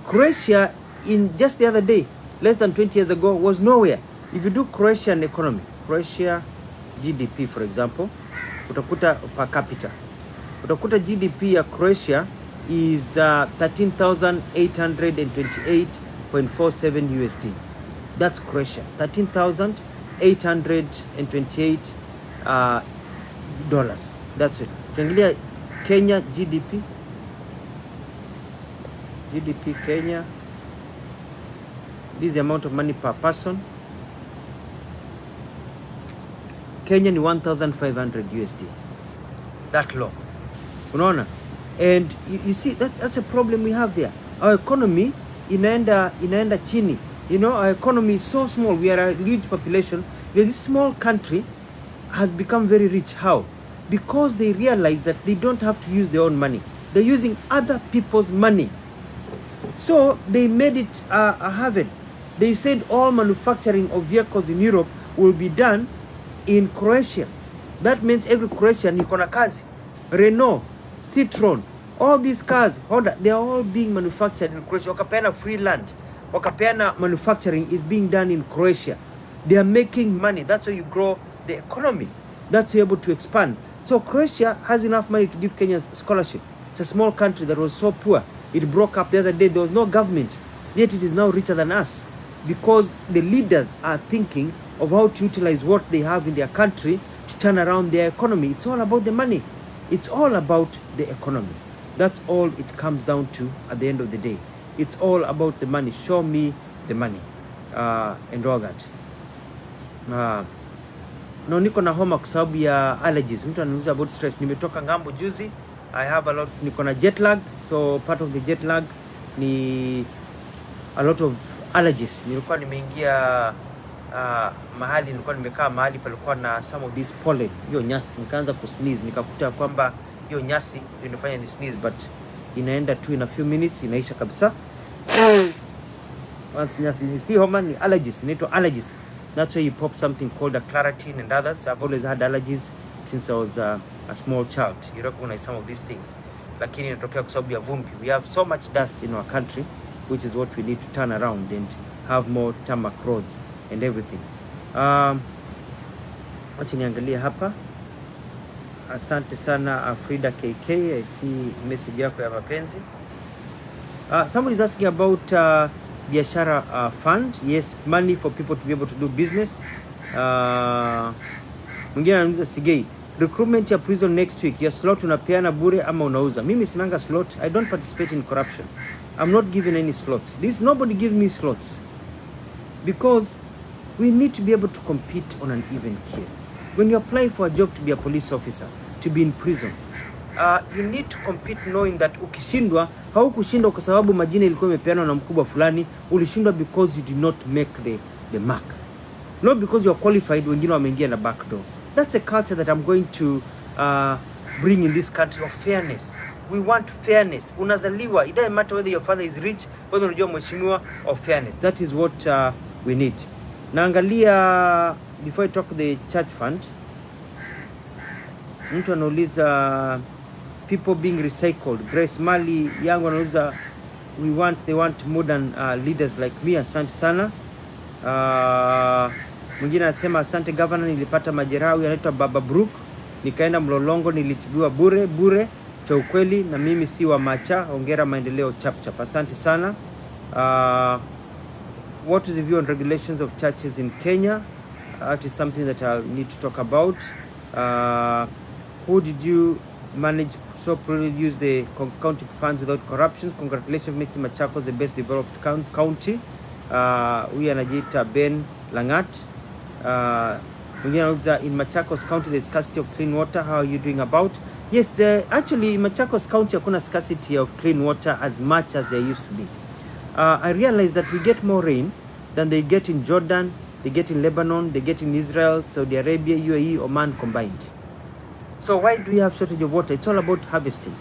Croatia, in just the other day, less than 20 years ago, was nowhere. If you do Croatian economy, Croatia GDP, for example, utakuta per capita, utakuta GDP ya Croatia is 13,828.47 USD. That's Croatia, 13,828 dollars. That's it. Ukiangalia Kenya GDP Kenya, this is the amount of money per person. Kenya ni 1,500 USD. That low. Unaona? And you see, that's a problem we have there. Our economy inaenda chini. You know, our economy is so small. We are a huge population. This small country has become very rich. How? Because they realize that they don't have to use their own money. They're using other people's money. So they made it a haven. They said all manufacturing of vehicles in Europe will be done in Croatia. That means every Croatian yuko na kazi. Renault, Citroen, all these cars, Honda, they are all being manufactured in Croatia. Wakapeana free land. Wakapeana manufacturing is being done in Croatia. They are making money. That's how you grow the economy. That's how you're able to expand. So Croatia has enough money to give Kenya scholarship. It's a small country that was so poor. It broke up the other day. There was no government. Yet it is now richer than us. Because the leaders are thinking of how to utilize what they have in their country to turn around their economy. It's all about the money. It's all about the economy. That's all it comes down to at the end of the day. It's all about the money. Show me the money and all that. No, niko na homa kwa sababu ya allergies. Mtu anauliza about stress. Nimetoka ngambo juzi. I have a lot, niko na jet lag. So part of the jet lag ni a lot of allergies. Nilikuwa nimeingia mahali, nilikuwa nimekaa mahali palikuwa na some of this pollen, hiyo nyasi, nikaanza kusneeze, nikakuta kwamba hiyo nyasi inafanya ni sneeze, but inaenda tu in a few minutes inaisha kabisa. Once nyasi ni si homa, ni allergies, inaitwa allergies. That's why you pop something called a Claritin and others. I've always had allergies since I was a small child. You recognize some of these things. Lakini inatokea kwa sababu ya vumbi. We have so much dust in our country, which is what we need to turn around and have more tarmac roads and everything. Wacha niangalia hapa. Asante sana Frida KK. I see message yako ya mapenzi. Somebody is asking about the Ashara Fund. Yes, money for people to be able to do business. Mwingine anauliza Sigei, recruitment ya prison next week, ya slot unapeana bure ama unauza? Mimi sinanga slot. I don't participate in corruption. I'm not given any slots. Nobody give me slots. Because we need to be able to compete on an even keel. When you apply for a job to be a police officer, to be in prison, you need to compete knowing that ukishindwa, haukushindwa kwa sababu majina ilikuwa imepeanwa na mkubwa fulani, ulishindwa because you did not make the mark. Not because you are qualified, wengine wameingia na back door. That's a culture that I'm going to bring in this country of fairness. We want fairness. Unazaliwa, it doesn't matter whether your father is rich, whether unajua mheshimiwa, or fairness. That is what we need. Naangalia, before I talk the church fund, mtu anauliza people being recycled. Grace Mali yangu anauliza they want modern leaders like me. Asante sana. Mwingine anasema asante governor, nilipata majeraha, anaitwa Baba Brook, nikaenda Mlolongo, nilitibiwa bure. cha ukweli, na mimi si wa macha. Hongera maendeleo chap. Asante sana. What is the view on regulations of churches in Kenya? That is something that I'll need to talk about. Who did you manage so use the county funds without corruption? Congratulations, making Machakos the best developed county. We anajiita Ben Langat. In Machakos County, the scarcity of clean water. How are you doing about? Yes, actually in Machakos County, hakuna scarcity of clean water as much as there used to be. I realized that we get more rain than they get in Jordan, they get in Lebanon, they get in Israel, Saudi Arabia, UAE, Oman combined. So why do we have shortage of water? It's all about harvesting.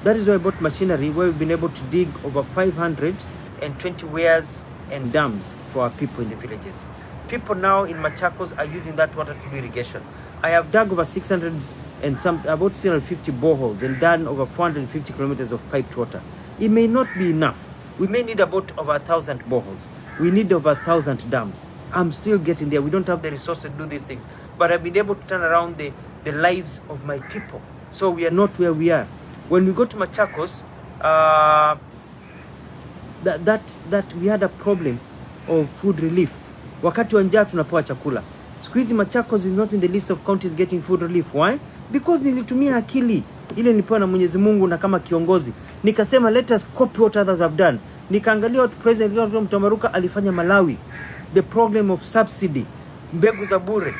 That is why I bought machinery where we've been able to dig over 520 weirs and dams for our people in the villages. People now in Machakos are using that water to do irrigation. I have dug over 600 and about 650 boreholes and done over 450 kilometers of piped water. It may not be enough. We may need about over 1,000 boreholes. We need over 1,000 dams. I'm still getting there. We don't have the resources to do these things. But I've been able to turn around the lives of my people. So we are not where we are. When we go to Machakos, that we had a problem of food relief. Wakati wa njaa tunapewa chakula. Siku hizi Machakos is not in the list of counties getting food relief. Why? Because nilitumia akili ile nilipewa na Mwenyezi Mungu na kama kiongozi. Nikasema let us copy what others have done. Nikaangalia what President Ruto Mtamaruka alifanya Malawi. The problem of subsidy, mbegu za bure,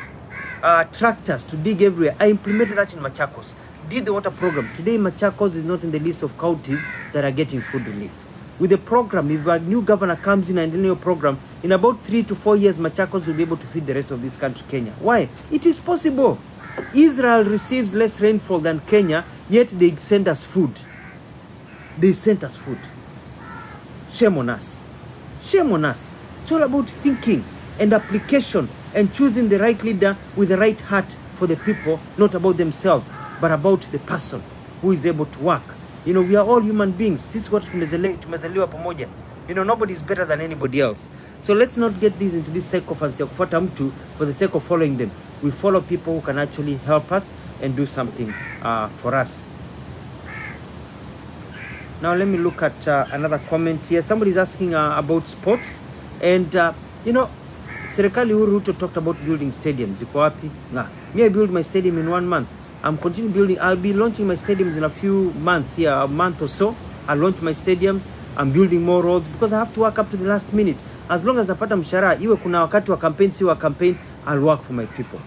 tractors to dig everywhere. I implemented that in Machakos. Did the water program. Today Machakos is not in the list of counties that are getting food relief. With the program, if a new governor comes in and in your program, in about 3 to 4 years, Machakos will be able to feed the rest of this country, Kenya. Why? It is possible. Israel receives less rainfall than Kenya, yet they send us food. They sent us food. Shame on us. Shame on us. It's all about thinking and application and choosing the right leader with the right heart for the people, not about themselves, but about the person who is able to work. You know, we are all human beings. This is what tumezaliwa pamoja. You know, nobody is better than anybody else. So let's not get this into this sycophants ya kufuata mtu for the sake of following them. We follow people who can actually help us and do something for us. Now let me look at another comment here. Somebody is asking about sports. And, you know, Serikali Uhuru Ruto talked about building stadiums. Ziko wapi? Me, I built my stadium in 1 month. I'm continuing building. I'll be launching my stadiums in a few months here, a month or so. I'll launch my stadiums. I'm building more roads because I have to work up to the last minute. As long as napata mshahara, iwe kuna wakati wa campaign, si wa campaign, I'll work for my people.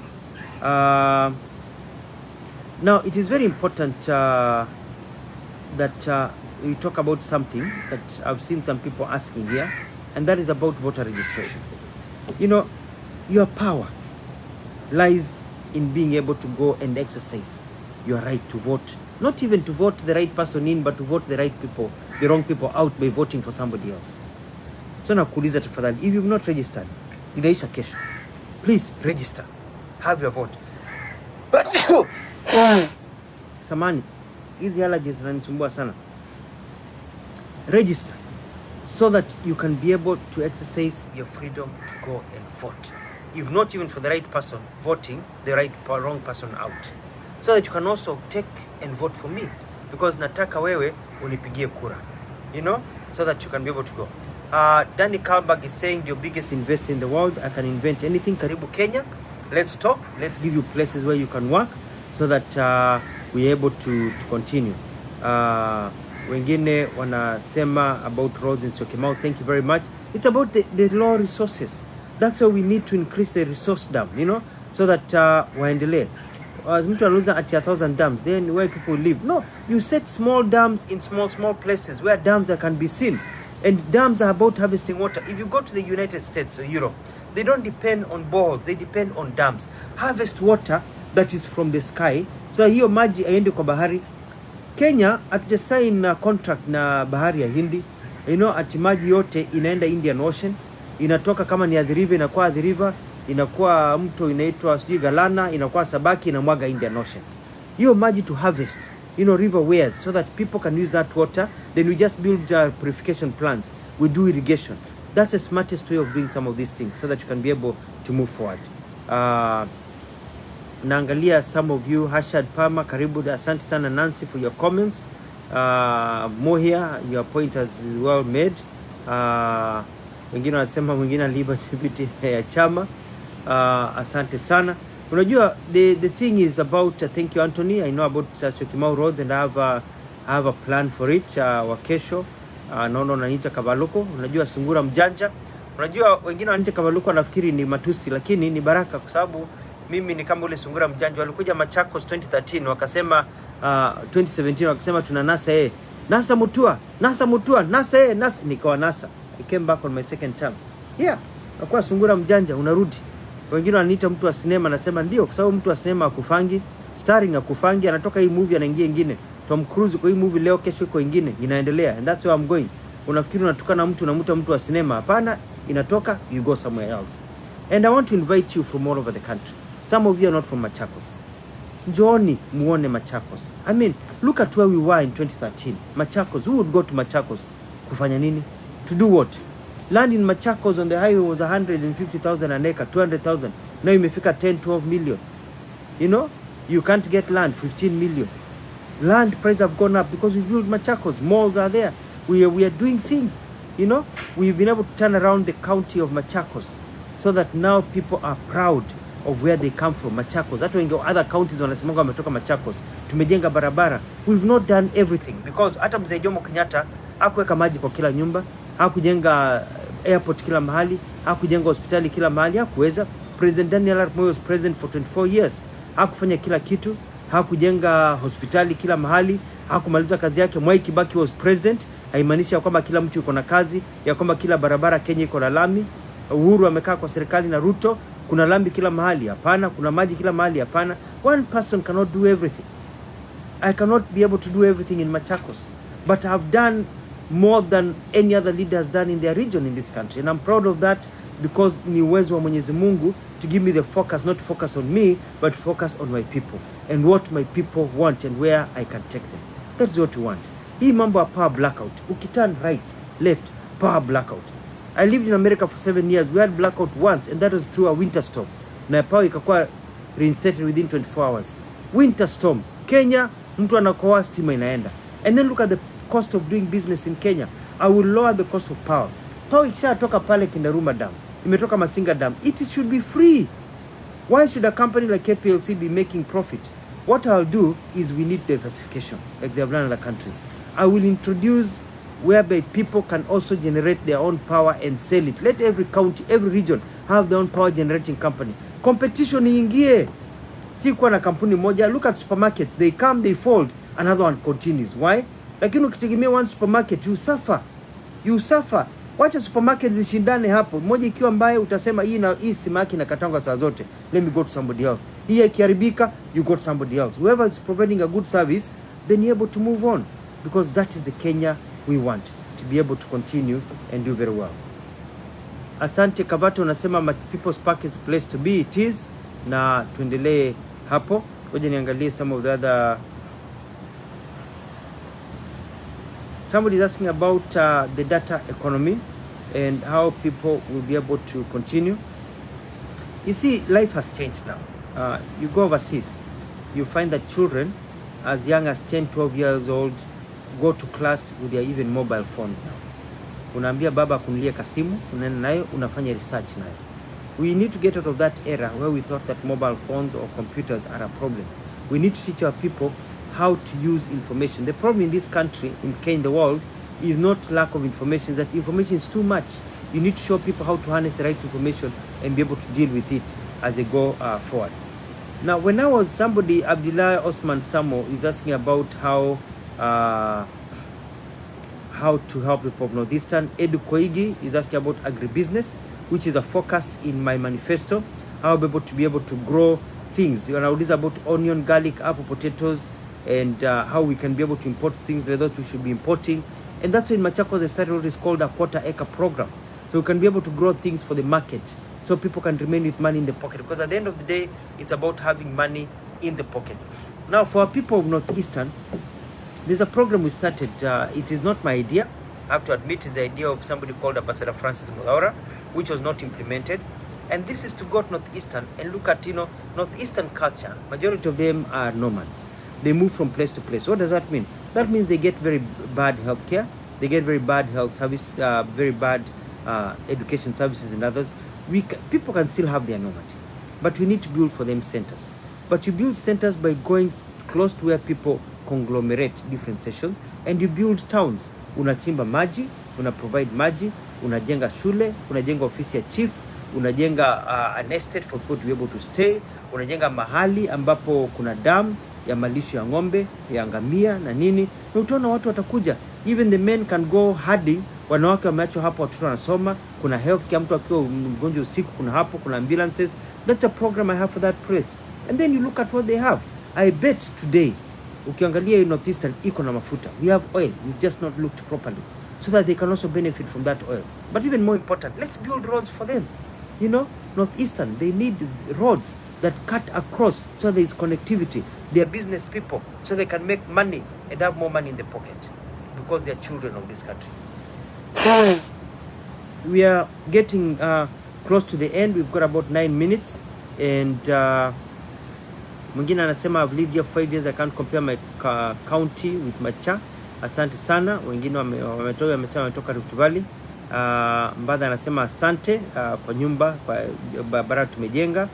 Now, it is very important that we talk about something that I've seen some people asking here, and that is about voter registration. You know, your power lies in being able to go and exercise your right to vote. Not even to vote the right person in, but to vote the right people, the wrong people out by voting for somebody else. So nakuuliza tafadhali, if you've not registered, inaisha kesho. Please register. Have your vote. Samani, hizi allergies zinanisumbua sana. Register so that you can be able to exercise your freedom to go and vote. If not even for the right person voting, the wrong person out. So that you can also take and vote for me. Because nataka wewe unipigie kura. You know? So that you can be able to go. Danny Kalberg is saying your biggest investor in the world. I can invent anything. Karibu Kenya. Let's talk. Let's give you places where you can work. So that we're able to continue. Wengine wanasema about roads in Syokimau. Thank you very much. It's about the raw resources. That's why we need to increase the resource dam, you know, so that waendelee. Mtu anauza at 1,000 dams, then where people live. No, you set small dams in small places where dams that can be seen. And dams are about harvesting water. If you go to the United States or Europe, they don't depend on boreholes, they depend on dams. Harvest water that is from the sky. So hiyo maji aende kwa bahari. Kenya hatujasign contract na bahari ya Hindi. You know, ati maji yote inaenda Indian Ocean. Inatoka kama ni Athi River, inakuwa Athi River, inakuwa mto inaitwa sijui Galana, inakuwa Sabaki, inamwaga Indian Ocean. Hiyo maji to harvest, you know, river weirs, so that people can use that water. Then we just build purification plants. We do irrigation. That's the smartest way of doing some of these things, so that you can be able to move forward. naangalia some of you. Hashad Palmer, karibu, asante sana. Nancy for your comments. Mohia, your point is well made. Wengine wanasema mwingine aliiba sibiti ya chama. Asante sana. Unajua, the thing is about, thank you Anthony, I know about Syokimau roads and I have a plan for it. Wakesho naona unaniita Kabaluko. Unajua sungura mjanja. Unajua wengine wananiita Kabaluko nafikiri ni matusi, lakini ni baraka kwa sababu mimi ni kama ule sungura mjanja. Walikuja Machakos 2013 wakasema 2017 wakasema tuna NASA NASA Mutua, NASA NASA, nikawa NASA. I came back on my second term. Yeah, nakuwa sungura mjanja, unarudi. Wengine wananiita mtu wa sinema, nasema ndio kwa sababu mtu wa sinema akufangi, starring akufangi, anatoka hii movie anaingia nyingine. Tom Cruise kwa hii movie leo, kesho iko nyingine, inaendelea, and that's where I'm going. Unafikiri unatukana mtu unamuita mtu wa sinema? Hapana, inatoka, you go somewhere else. And I want to invite you from all over the country. Some of you are not from Machakos. Njooni muone Machakos. I mean, look at where we were in 2013. Machakos, who would go to Machakos? Kufanya nini? To do what? Land in Machakos on the highway was 150,000 an acre, 200,000. Now imefika 10, 12 million. You know, you can't get land, 15 million. Land prices have gone up because we built Machakos. Malls are there. We are doing things. You know, we've been able to turn around the county of Machakos so that now people are proud of where they come from. Machakos. That when other counties wanasemanga wametoka Machakos. Tumejenga barabara. We've not done everything because hata mzee Jomo Kenyatta hakuweka maji kwa kila nyumba, hakujenga airport kila mahali, hakujenga hospitali kila mahali, hakuweza. President Daniel Arap Moi was president for 24 years. Hakufanya kila kitu, hakujenga hospitali kila mahali, hakumaliza kazi yake. Mwai Kibaki was president. Haimaanishi ya kwamba kila mtu yuko na kazi, ya kwamba kila barabara Kenya iko na lami. Uhuru amekaa kwa serikali na Ruto, kuna lami kila mahali? Hapana. Kuna maji kila mahali? Hapana. One person cannot do everything. I cannot be able to do everything in Machakos, but I have done more than any other leader has done in their region in this country, and I'm proud of that because ni uwezo wa Mwenyezi Mungu to give me the focus, not focus on me, but focus on my people and what my people want and where I can take them. That's what we want. Hii mambo ya power blackout, ukiturn right, left, power blackout. I lived in America for 7 years. We had blackout once, and that was through a winter storm. Na power ikakuwa reinstated within 24 hours. Winter storm. Kenya, mtu anakoa stima inaenda. And then look at the cost of doing business in Kenya. I will lower the cost of power. Power ikishatoka pale Kindaruma Dam, imetoka Masinga Dam, it should be free. Why should a company like KPLC be making profit? What I'll do is we need diversification, like they have done in other countries. I will introduce whereby people can also generate their own power and sell it. Let every county, every region have their own power generating company. Competition iingie. Si kuwa na kampuni moja. Look at supermarkets. They come, they fold. Another one continues. Why? Lakini ukitegemea one supermarket, you suffer. You suffer. Wacha supermarkets zishindane hapo. Moja ikiwa mbaya utasema hii stima yake inakatanga saa zote. Let me go to somebody else. Hii ikiharibika, you go to somebody else. Whoever is providing a good service, then you're able to move on. Because that is the Kenya we want, to be able to continue and do very well. Asante Kavato unasema People's Park is a place to be. It is. Na tuendelee hapo. Ngoja niangalie some of the other. Somebody is asking about the data economy and how people will be able to continue. You see, life has changed now. You go overseas, you find that children as young as 10, 12 years old go to class with their even mobile phones now. Unaambia baba kununulie kasimu, unaenda nayo, unafanya research nayo. We need to get out of that era where we thought that mobile phones or computers are a problem. We need to teach our people how to use information. The problem in this country, in the world, is not lack of information, that information is too much. You need to show people how to harness the right information and be able to deal with it as they go forward. Now, when I was somebody, Abdullah Osman Samo is asking about how to help the people of Northeastern. Edu Koigi is asking about agribusiness, which is a focus in my manifesto. How to be able to grow things. And is about onion, garlic, apple, potatoes, and how we can be able to import things like those we should be importing. And that's when Machakos has started what is called a quarter-acre program. So we can be able to grow things for the market, so people can remain with money in the pocket. Because at the end of the day, it's about having money in the pocket. Now, for our people of Northeastern, there's a program we started. It is not my idea. I have to admit, it's the idea of somebody called Ambassador Francis Mudaura, which was not implemented. And this is to go to Northeastern and look at, Northeastern culture. Majority of them are nomads. They move from place to place. What does that mean? That means they get very bad healthcare. They get very bad health service, very bad education services and others. People can still have their nomad, but we need to build for them centers. But you build centers by going close to where people conglomerate different sessions, and you build towns. Unachimba maji, una provide maji, unajenga shule, unajenga ofisi ya chief, unajenga an estate for people to be able to stay, unajenga mahali ambapo kuna dam ya malisho ya ng'ombe, ya ngamia na nini, na utaona watu watakuja. Even the men can go herding. Wanawake wameachwa hapo, watoto wanasoma, kuna healthcare, mtu akiwa mgonjwa usiku kuna hapo, kuna ambulances. That's a program I have for that place. And then you look at what they have. I bet today ukiangalia Northeastern iko na mafuta. We have oil, we've just not looked properly, so that they can also benefit from that oil. But even more important, let's build roads for them. Northeastern, they need roads that cut across, so there is connectivity. They are business people, so they can make money and have more money in the pocket, because they are children of this country. We are getting close to the end. We've got about 9 minutes, and mwingine anasema I've lived here 5 years, I can't compare my county with Macha. Asante sana. Wengine wamesema wametoka Rift Valley. Mbadha anasema asante kwa nyumba, kwa barabara tumejenga.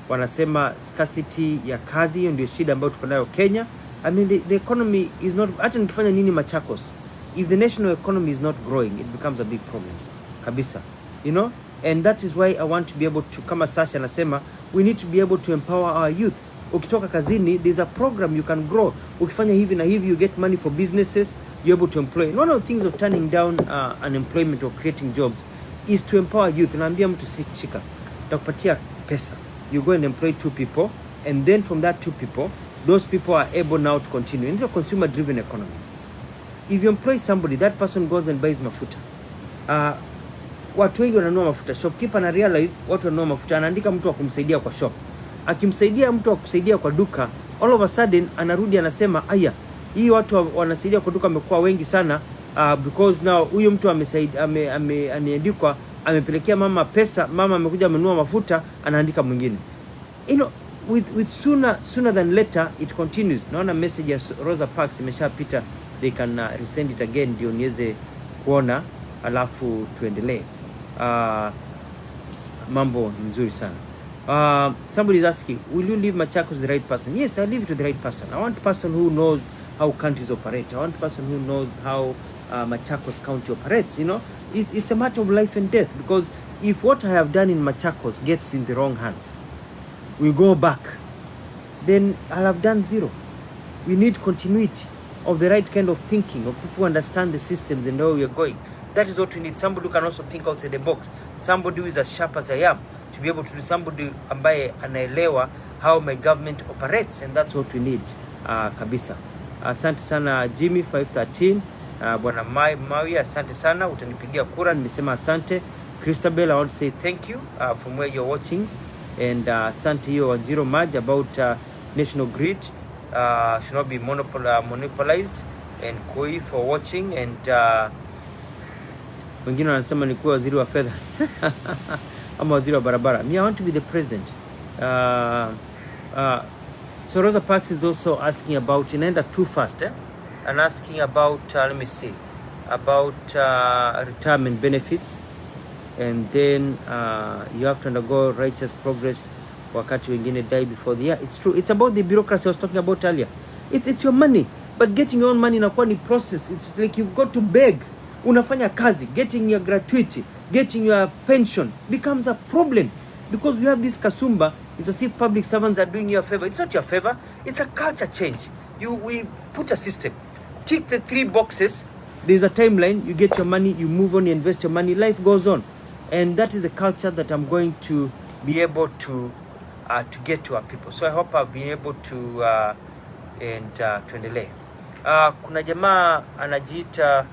Wanasema scarcity ya kazi, hiyo ndio shida ambayo tuko nayo Kenya. I mean the economy is not, hata nikifanya nini Machakos, if the national economy is not growing, it becomes a big problem kabisa, and that is why I want to be able to, kama Sasha anasema, we need to be able to empower our youth. Ukitoka kazini, there's a program you can grow. Ukifanya hivi na hivi, you get money for businesses, you're able to employ. And one of the things of turning down unemployment or creating jobs is to empower youth. Naambia mtu shika, takupatia pesa, you go and employ 2 people, and then from that 2 people, those people are able now to continue. It's a consumer driven economy. If you employ somebody, that person goes and buys mafuta. Watu wengi wananunua mafuta. Shopkeeper na realize watu wanunua mafuta, anaandika mtu wa kumsaidia kwa shop. Akimsaidia mtu wa kusaidia kwa duka, all of a sudden anarudi anasema, aya, hii watu wanasaidia kwa duka wamekuwa wengi sana, because now huyo mtu aniandikwa, amepelekea mama pesa, mama amekuja amenunua mafuta, anaandika mwingine. With sooner than later it continues. Naona message ya Rosa Parks imeshapita, they can resend it again ndio niweze kuona, alafu tuendelee. Mambo ni mzuri sana. Somebody is asking, will you leave Machakos to the right person? Yes, I'll leave it to the right person. I want a person who knows how countries operate. I want a person who knows how Machakos County operates. It's a matter of life and death, because if what I have done in Machakos gets in the wrong hands, we go back, then I'll have done zero. We need continuity of the right kind of thinking, of people who understand the systems and where we are going. That is what we need. Somebody who can also think outside the box. Somebody who is as sharp as I am, to be able to do. Somebody ambaye anaelewa how my government operates, and that's what we need kabisa. Asante sana Jimmy 513. Bwana Mawi, asante sana, utanipigia kura, nimesema asante. Christabel, I want to say thank you from where you're watching, and asante hiyo Wanjiro Maj about national grid should not be monopolized, and Koi for watching, and wengine wanasema ni kuwa waziri wa fedha ama waziri wa barabara. Me, I want to be the president. So Rosa Parks is also asking about, inaenda too fast, and asking about let me see, about retirement benefits, and then you have to undergo righteous progress wakati wengine die before the year. It's true. It's about the bureaucracy I was talking about earlier. It's your money, but getting your own money inakuwa ni process. It's like you've got to beg. Unafanya kazi, getting your gratuity, getting your pension becomes a problem, because we have this kasumba. It's as if public servants are doing you a favor. It's not your favor. It's a culture change. We put a system. Tick the 3 boxes. There's a timeline. You get your money. You move on. You invest your money. Life goes on, and that is the culture that I'm going to be able to get to our people. So I hope I've been able to tuendelee. Kuna jamaa anajiita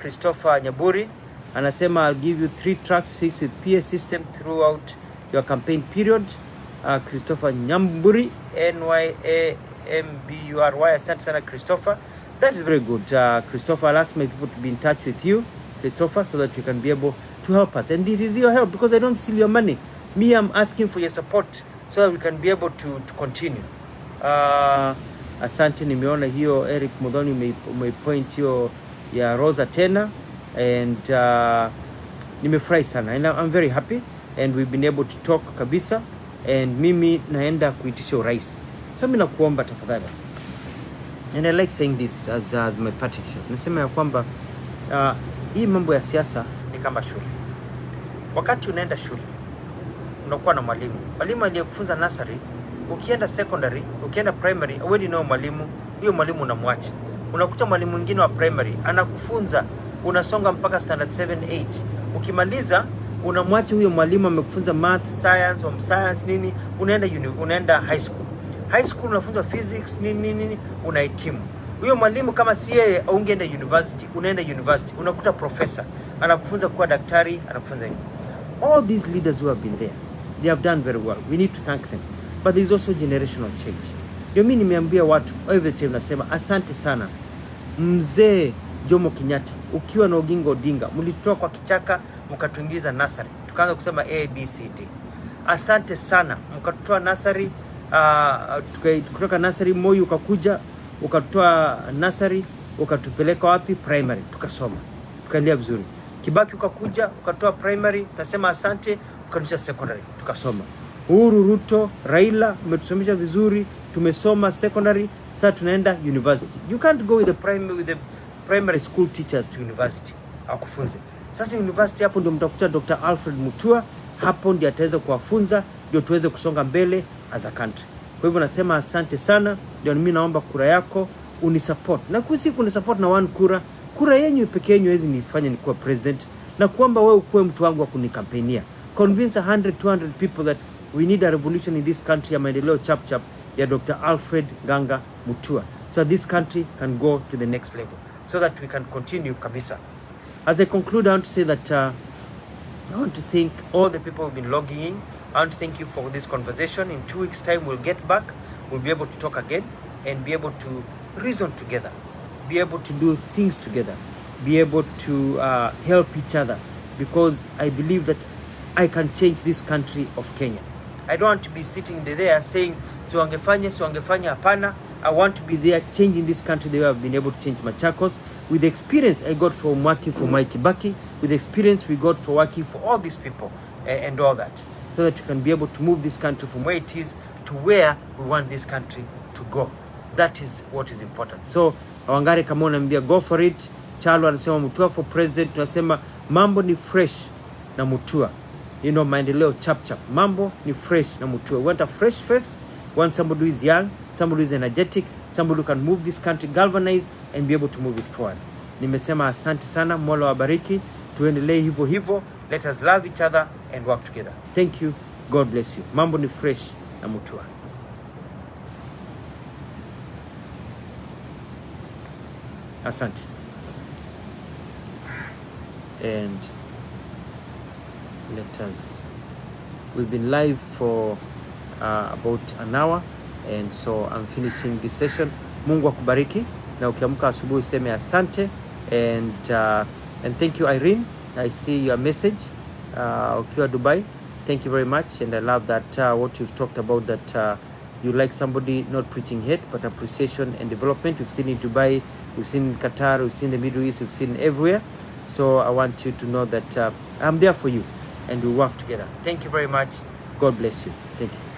Christopher Nyaburi, anasema I'll give you 3 tracks fixed with PS system throughout your campaign period. Christopher Nyamburi, NYAMBURY. Asante sana Christopher. That is very good. Christopher, I'll ask my people to be in touch with you, Christopher, so that we can be able to help us, and it is your help because I don't steal your money. Me, I'm asking for your support so that we can be able to continue. Asante, nimeona hiyo Eric Mudhoni umeipoint hiyo ya Rosa tena, and nimefurahi sana, and I'm very happy, and we've been able to talk kabisa, and mimi naenda kuitisha urais. So mimi nakuomba tafadhali, and I like saying this as my parting shot. Nasema ya kwamba hii mambo ya siasa ni kama shule. Wakati unaenda shule unakuwa na mwalimu aliyekufunza nursery, ukienda secondary, ukienda primary, already know mwalimu, huyo mwalimu unamwacha. Unakuta mwalimu mwingine wa primary anakufunza, unasonga mpaka standard 7 8. Ukimaliza unamwacha huyo mwalimu amekufunza math, science, home science nini, unaenda high school. High school unafunza physics nini, unahitimu. Huyo mwalimu kama si yeye ungeenda university, unaenda university, unakuta professor anakufunza kuwa daktari, anakufunza nini. All these leaders who have been there, they have done very well. We need to thank them. But there is also generational change. Ndio mimi nimeambia watu every time nasema asante sana Mzee Jomo Kenyatta, ukiwa na Oginga Odinga mlitoa kwa kichaka mkatuingiza nursery, tukaanza kusema A B C D. Asante sana mkatoa nursery, kutoka nursery Moi ukakuja ukatoa nursery ukatupeleka wapi? Primary, tukasoma tukaendelea vizuri. Kibaki ukakuja ukatoa primary, tunasema asante, ukarudisha secondary, tukasoma. Uhuru, Ruto, Raila umetusomesha vizuri, tumesoma secondary, sasa tunaenda university. You can't go with the primary school teachers to university akufunze. Sasa university hapo ndio mtakuta Dr. Alfred Mutua, hapo ndio ataweza kuwafunza, ndio tuweze kusonga mbele as a country. Kwa hivyo nasema asante sana, ndio mimi naomba kura yako unisupport. Na kusi kunisupport na one kura yenyu pekee yenyu hizi nifanye nikuwa president, na kuomba wewe ukuwe mtu wangu wa kunikampenia. Convince 100-200 people that we need a revolution in this country ya maendeleo chap ya Dr. Alfred Ganga Mutua, so this country can go to the next level, so that we can continue kabisa. As I conclude, I want to say that I want to thank all the people who've been logging in. I want to thank you for this conversation. In 2 weeks time we'll get back, we'll be able to talk again and be able to reason together, be able to do things together, be able to help each other, because I believe that I can change this country of Kenya. I don't want to be sitting there saying siwangefanya hapana. I want to be there changing this country the way I've been able to change Machakos, with the experience I got from working for Mwai Kibaki, with the experience we got for working for all these people and all that, so that we can be able to move this country from where it is to where we want this country to go. That is what is important. So Wangari kama unaniambia go for it. Chalo anasema Mutua for president, tunasema mambo ni fresh na Mutua. You know, maendeleo chap. Mambo ni fresh na Mutua. We want a fresh face. We want somebody who is young, somebody who is energetic, somebody who can move this country, galvanize and be able to move it forward. Nimesema asante sana, Mola wabariki, tuendelee hivyo. Let us love each other and work together. Thank you. God bless you. Mambo ni fresh na Mutua. Asante. And we've been live for about an hour, and so I'm finishing this session. Mungu akubariki, na ukiamka asubuhi useme asante, and thank you Irene. I see your message ukiwa Dubai. Thank you very much, and I love that what you've talked about, that you like somebody not preaching hate but appreciation and development. We've seen in Dubai, we've seen in Qatar, we've seen in the Middle East, we've seen everywhere. So I want you to know that I'm there for you and we work together. Thank you very much. God bless you. Thank you.